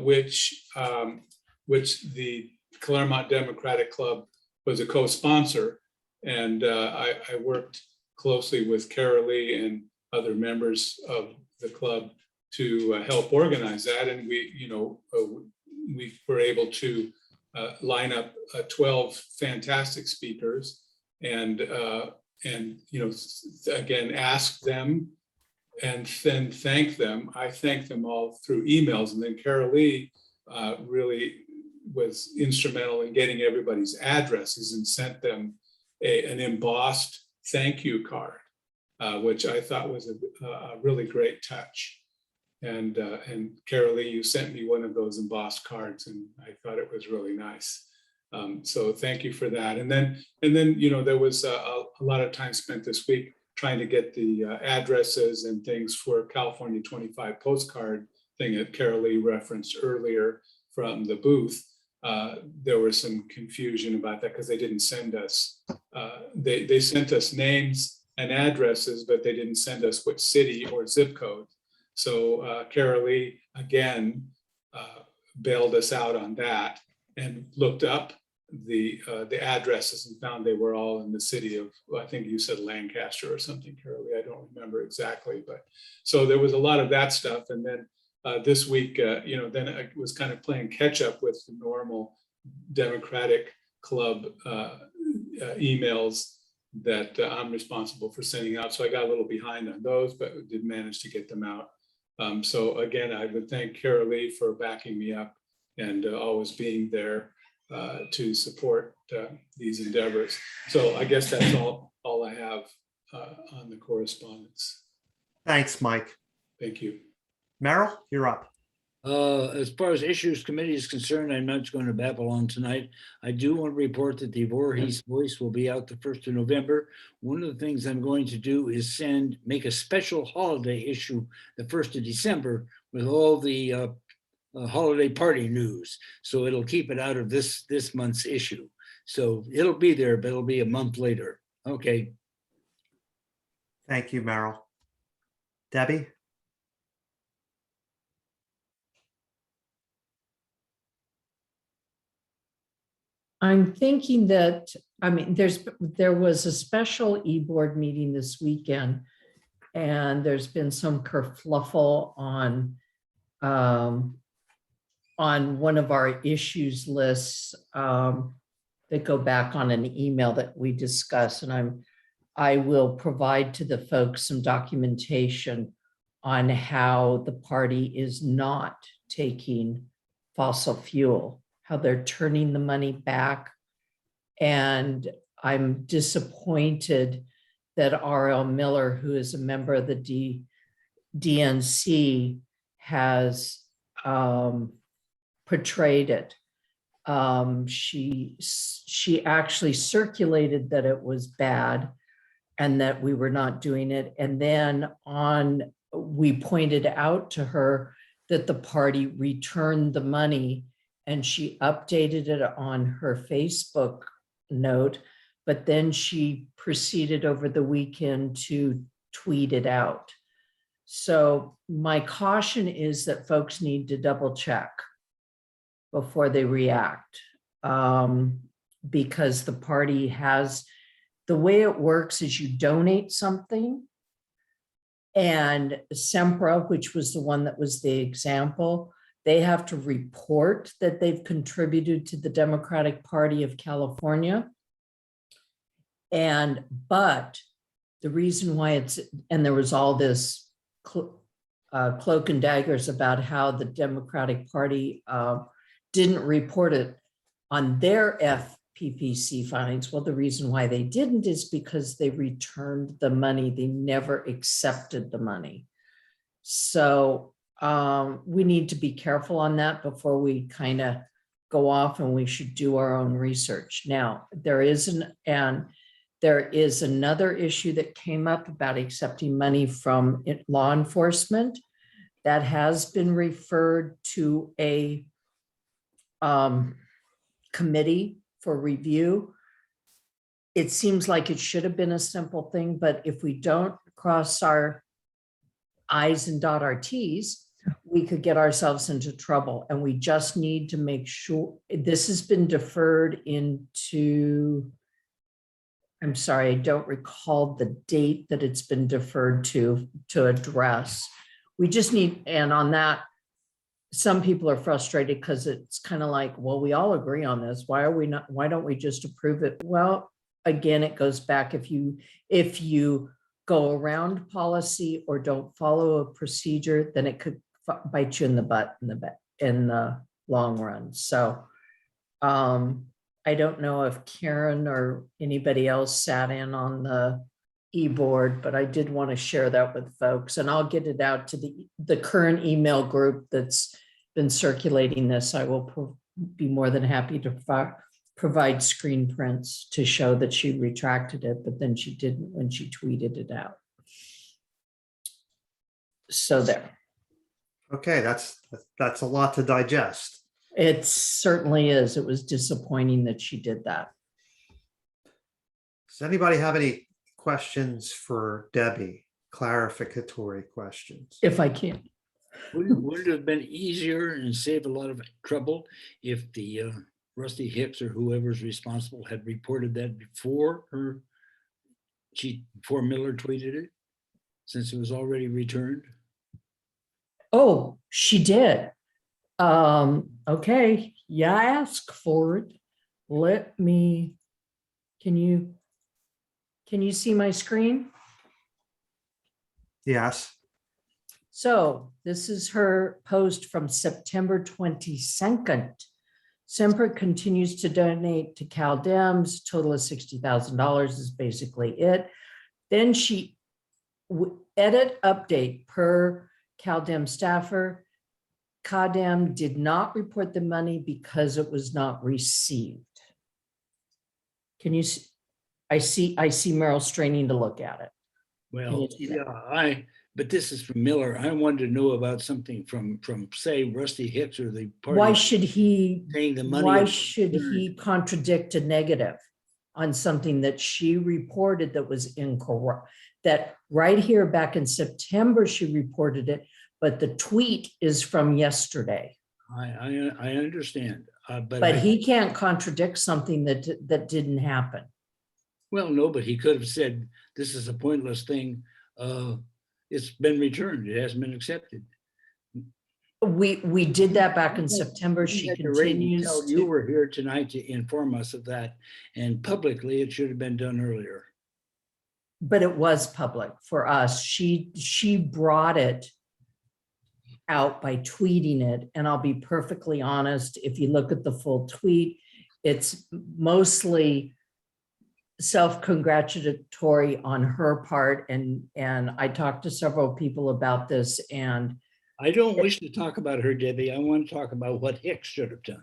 which the Claremont Democratic Club was a co-sponsor. And I worked closely with Carolee and other members of the club to help organize that. And we were able to line up 12 fantastic speakers and again, ask them and then thank them. I thanked them all through emails, and then Carol Lee really was instrumental in getting everybody's addresses and sent them an embossed thank you card, which I thought was a really great touch. And Carol Lee, you sent me one of those embossed cards, and I thought it was really nice. So thank you for that. And then there was a lot of time spent this week trying to get the addresses and things for California 25 postcard thing that Carol Lee referenced earlier from the booth. There was some confusion about that because they didn't send us, they sent us names and addresses, but they didn't send us which city or zip code. So Carol Lee, again, bailed us out on that and looked up the addresses and found they were all in the city of, I think you said Lancaster or something, Carol Lee, I don't remember exactly, but so there was a lot of that stuff. And then this week, then I was kind of playing catch up with the normal Democratic Club emails that I'm responsible for sending out. So I got a little behind on those, but did manage to get them out. So again, I would thank Carol Lee for backing me up and always being there to support these endeavors. So I guess that's all I have on the correspondence. Thanks, Mike. Thank you. Merrill, you're up. As far as issues committee is concerned, I'm not going to babble on tonight. I do want to report that the Voorhees Voice will be out the 1st of November. One of the things I'm going to do is make a special holiday issue the 1st of December with all the holiday party news. So it'll keep it out of this month's issue. So it'll be there, but it'll be a month later. Okay. Thank you, Merrill. Debbie? I'm thinking that, there was a special e-board meeting this weekend, and there's been some kerfluffle on one of our issues lists that go back on an email that we discussed, and I will provide to the folks some documentation on how the party is not taking fossil fuel, how they're turning the money back. And I'm disappointed that R.L. Miller, who is a member of the DNC, has portrayed it. She actually circulated that it was bad and that we were not doing it. And then we pointed out to her that the party returned the money, and she updated it on her Facebook note, but then she proceeded over the weekend to tweet it out. So my caution is that folks need to double check before they react, because the party has, the way it works is you donate something, and Sempra, which was the one that was the example, they have to report that they've contributed to the Democratic Party of California. But the reason why and there was all this cloak and daggers about how the Democratic Party didn't report it on their FPPC filings. Well, the reason why they didn't is because they returned the money. They never accepted the money. So we need to be careful on that before we kind of go off, and we should do our own research. Now, there is another issue that came up about accepting money from law enforcement that has been referred to a committee for review. It seems like it should have been a simple thing, but if we don't cross our I's and dot our T's, we could get ourselves into trouble. And we just need to make sure this has been deferred into, I'm sorry, I don't recall the date that it's been deferred to address. We just need, and on that, some people are frustrated because it's kind of like, well, we all agree on this. Why don't we just approve it? Well, again, it goes back, if you go around policy or don't follow a procedure, then it could bite you in the butt in the long run. So I don't know if Karen or anybody else sat in on the e-board, but I did want to share that with folks, and I'll get it out to the current email group that's been circulating this. I will be more than happy to provide screen prints to show that she retracted it, but then she didn't when she tweeted it out. So there. Okay, that's a lot to digest. It certainly is. It was disappointing that she did that. Does anybody have any questions for Debbie? Clarificatory questions? If I can. Would it have been easier and save a lot of trouble if the Rusty Hicks or whoever's responsible had reported that before Miller tweeted it, since it was already returned? Oh, she did. Okay, yeah, ask for it. Let me, can you see my screen? Yes. So this is her post from September 22nd. Semper continues to donate to Cal Dems, total of $60,000 is basically it. Then she edit update per Cal Dem staffer. CADEM did not report the money because it was not received. Can you see? I see Meryl straining to look at it. Well, yeah, but this is from Miller. I wanted to know about something from say Rusty Hicks or the party. Why should he saying the money? Why should he contradict a negative on something that she reported that was incorrect? That right here back in September she reported it, but the tweet is from yesterday. I understand, but he can't contradict something that didn't happen. Well, no, but he could have said this is a pointless thing. It's been returned. It hasn't been accepted. We did that back in September. She continues. You were here tonight to inform us of that, and publicly it should have been done earlier. But it was public for us. She brought it out by tweeting it, and I'll be perfectly honest. If you look at the full tweet, it's mostly self-congratulatory on her part, and I talked to several people about this, and I don't wish to talk about her, Debbie. I want to talk about what Hicks should have done.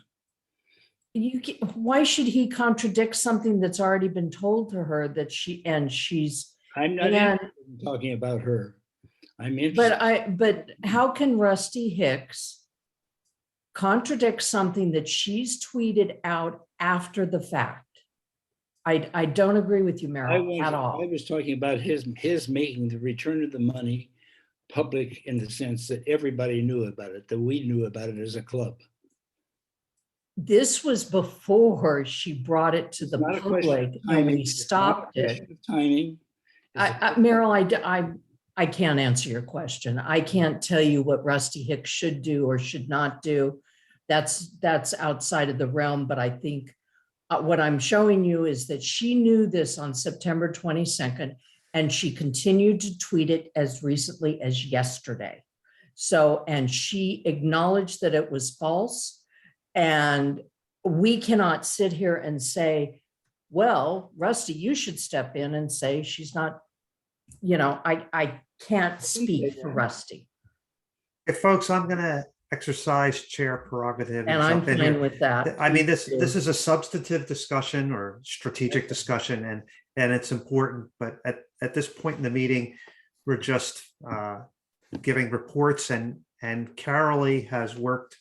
Why should he contradict something that's already been told to her that she's I'm not talking about her. I'm interested. But how can Rusty Hicks contradict something that she's tweeted out after the fact? I don't agree with you, Meryl, at all. I was talking about his making the return of the money public in the sense that everybody knew about it, that we knew about it as a club. This was before she brought it to the public and we stopped it. Timing. Meryl, I can't answer your question. I can't tell you what Rusty Hicks should do or should not do. That's outside of the realm, but I think what I'm showing you is that she knew this on September 22nd, and she continued to tweet it as recently as yesterday. So, and she acknowledged that it was false. And we cannot sit here and say, well, Rusty, you should step in and say she's not, I can't speak for Rusty. Hey, folks, I'm going to exercise chair prerogative. And I'm fine with that. I mean, this is a substantive discussion or strategic discussion, and it's important. But at this point in the meeting, we're just giving reports, and Carolee has worked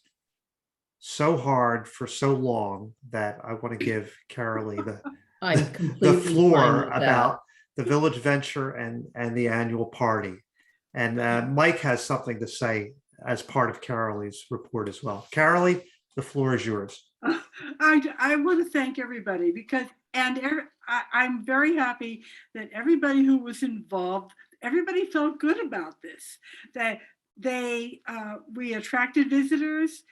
so hard for so long that I want to give Carolee the floor about the Village Venture and the annual party. And Mike has something to say as part of Carolee's report as well. Carolee, the floor is yours. I want to thank everybody because, I'm very happy that everybody who was involved, everybody felt good about this, that we attracted visitors.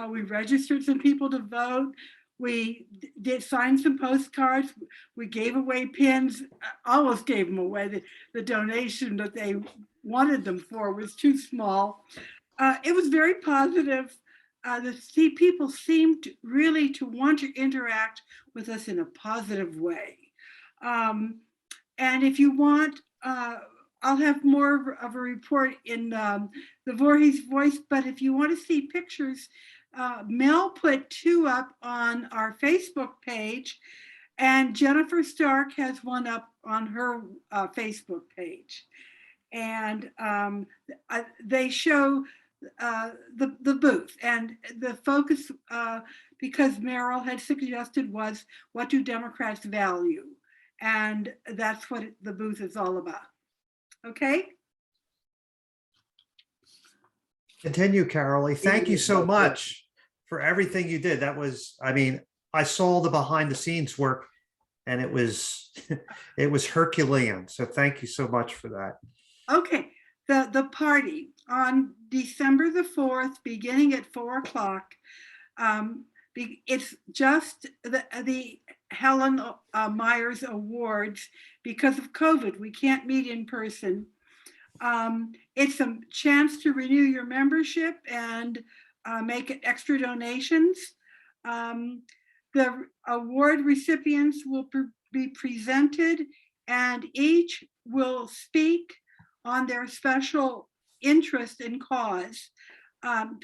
We registered some people to vote. We did sign some postcards. We gave away pins, almost gave them away. The donation that they wanted them for was too small. It was very positive. The people seemed really to want to interact with us in a positive way. And if you want, I'll have more of a report in the Voorhees Voice, but if you want to see pictures, Mel put 2 up on our Facebook page, and Jennifer Stark has one up on her Facebook page. And they show the booth, and the focus, because Meryl had suggested, was what do Democrats value? And that's what the booth is all about. Okay? Continue, Carolee. Thank you so much for everything you did. That was, I mean, I saw the behind the scenes work and it was, it was Herculean. So thank you so much for that. Okay, the party on December the 4th, beginning at 4 o'clock. It's just the Helen Myers Awards because of COVID. We can't meet in person. It's a chance to renew your membership and make extra donations. The award recipients will be presented, and each will speak on their special interest and cause.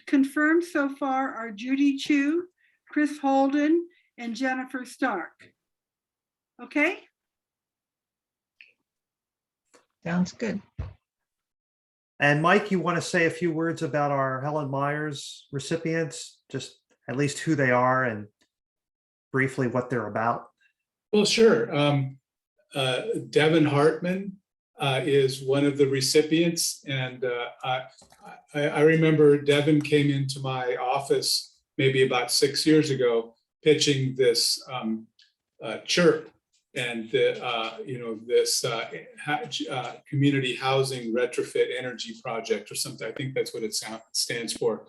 Confirmed so far are Judy Chu, Chris Holden, and Jennifer Stark. Okay? Sounds good. And Mike, you want to say a few words about our Helen Myers recipients, just at least who they are and briefly what they're about? Well, sure. Devin Hartman is one of the recipients. And I remember Devin came into my office maybe about 6 years ago, pitching this CHIRP and this community housing retrofit energy project or something. I think that's what it stands for.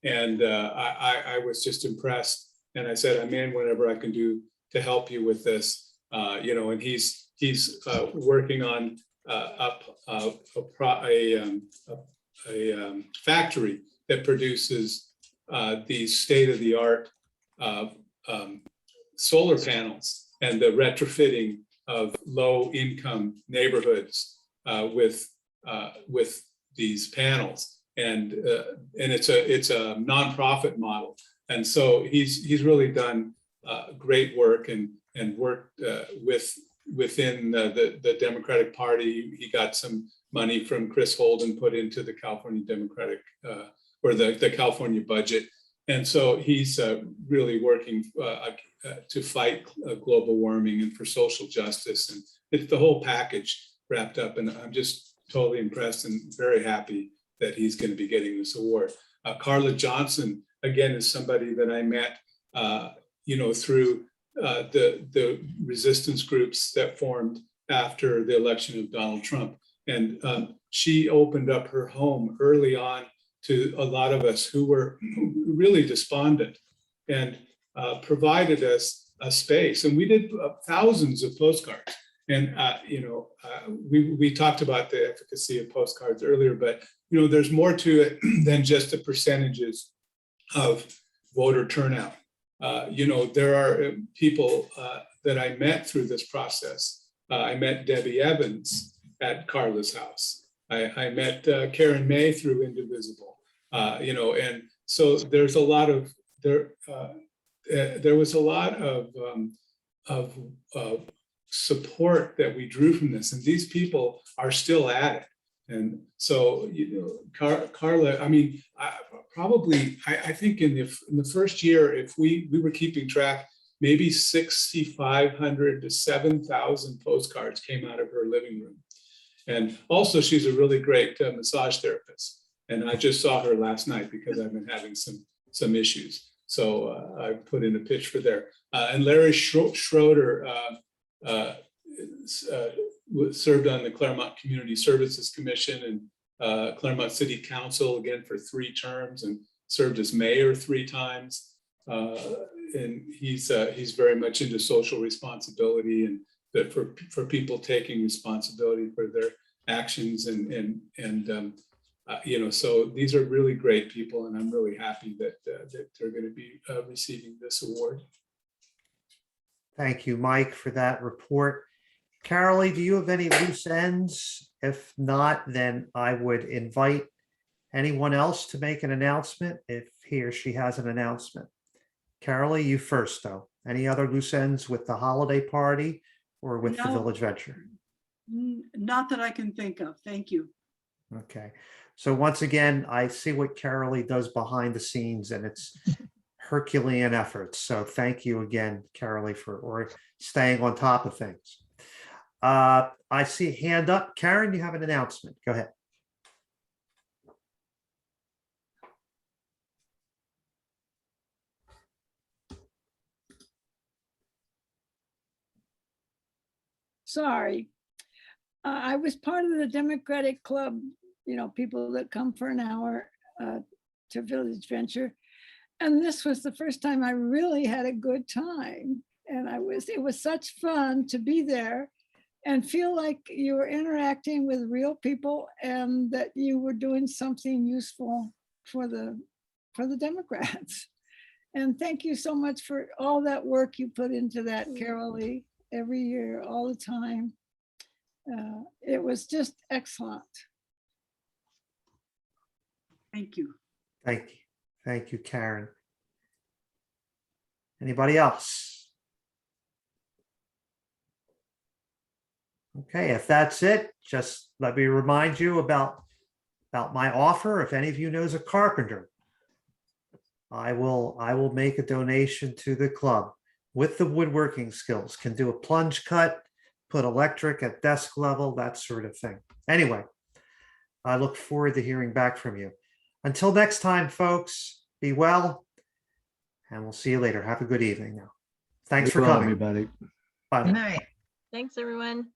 And I was just impressed. And I said, I'm in whatever I can do to help you with this. And he's working on a factory that produces these state-of-the-art solar panels and the retrofitting of low-income neighborhoods with these panels, and it's a nonprofit model, and so he's really done great work and worked within the Democratic Party. He got some money from Chris Holden put into the California Democratic or the California budget, and so he's really working to fight global warming and for social justice, and it's the whole package wrapped up. And I'm just totally impressed and very happy that he's going to be getting this award. Carla Johnson, again, is somebody that I met, through the resistance groups that formed after the election of Donald Trump. And she opened up her home early on to a lot of us who were really despondent, and provided us a space. And we did thousands of postcards. And, we talked about the efficacy of postcards earlier, but, there's more to it than just the percentages of voter turnout. There are people that I met through this process. I met Debbie Evans at Carla's house. I met Karen May through Indivisible, and so there's a lot of, there was a lot of support that we drew from this, and these people are still at it. And so, Carla, I mean, I think in the first year, if we were keeping track, maybe 6,500 to 7,000 postcards came out of her living room. And also, she's a really great massage therapist. And I just saw her last night because I've been having some issues. So I put in a pitch for there. And Larry Schroeder served on the Claremont Community Services Commission, Claremont City Council again for 3 terms and served as mayor 3 times. And he's very much into social responsibility and that for people taking responsibility for their actions so these are really great people, and I'm really happy that they're going to be receiving this award. Thank you, Mike, for that report. Carolee, do you have any loose ends? If not, then I would invite anyone else to make an announcement if he or she has an announcement. Carolee, you first, though. Any other loose ends with the holiday party or with the No. Village Venture? Not that I can think of. Thank you. Okay. So once again, I see what Carolee does behind the scenes, and it's Herculean efforts. So thank you again, Carolee, for staying on top of things. I see a hand up. Karen, you have an announcement. Go ahead. Sorry. I was part of the Democratic Club, people that come for an hour to Village Venture. And this was the first time I really had a good time. And it was such fun to be there and feel like you were interacting with real people and that you were doing something useful for the Democrats. And thank you so much for all that work you put into that, Carolee, every year, all the time. It was just excellent. Thank you. Thank you. Thank you, Karen. Anybody else? Okay, if that's it, just let me remind you about my offer. If any of you knows a carpenter, I will make a donation to the club with the woodworking skills, can do a plunge cut, put electric at desk level, that sort of thing. Anyway, I look forward to hearing back from you. Until next time, folks, be well, and we'll see you later. Have a good evening now. Thanks for coming. Everybody. Bye. Good night. Thanks, everyone.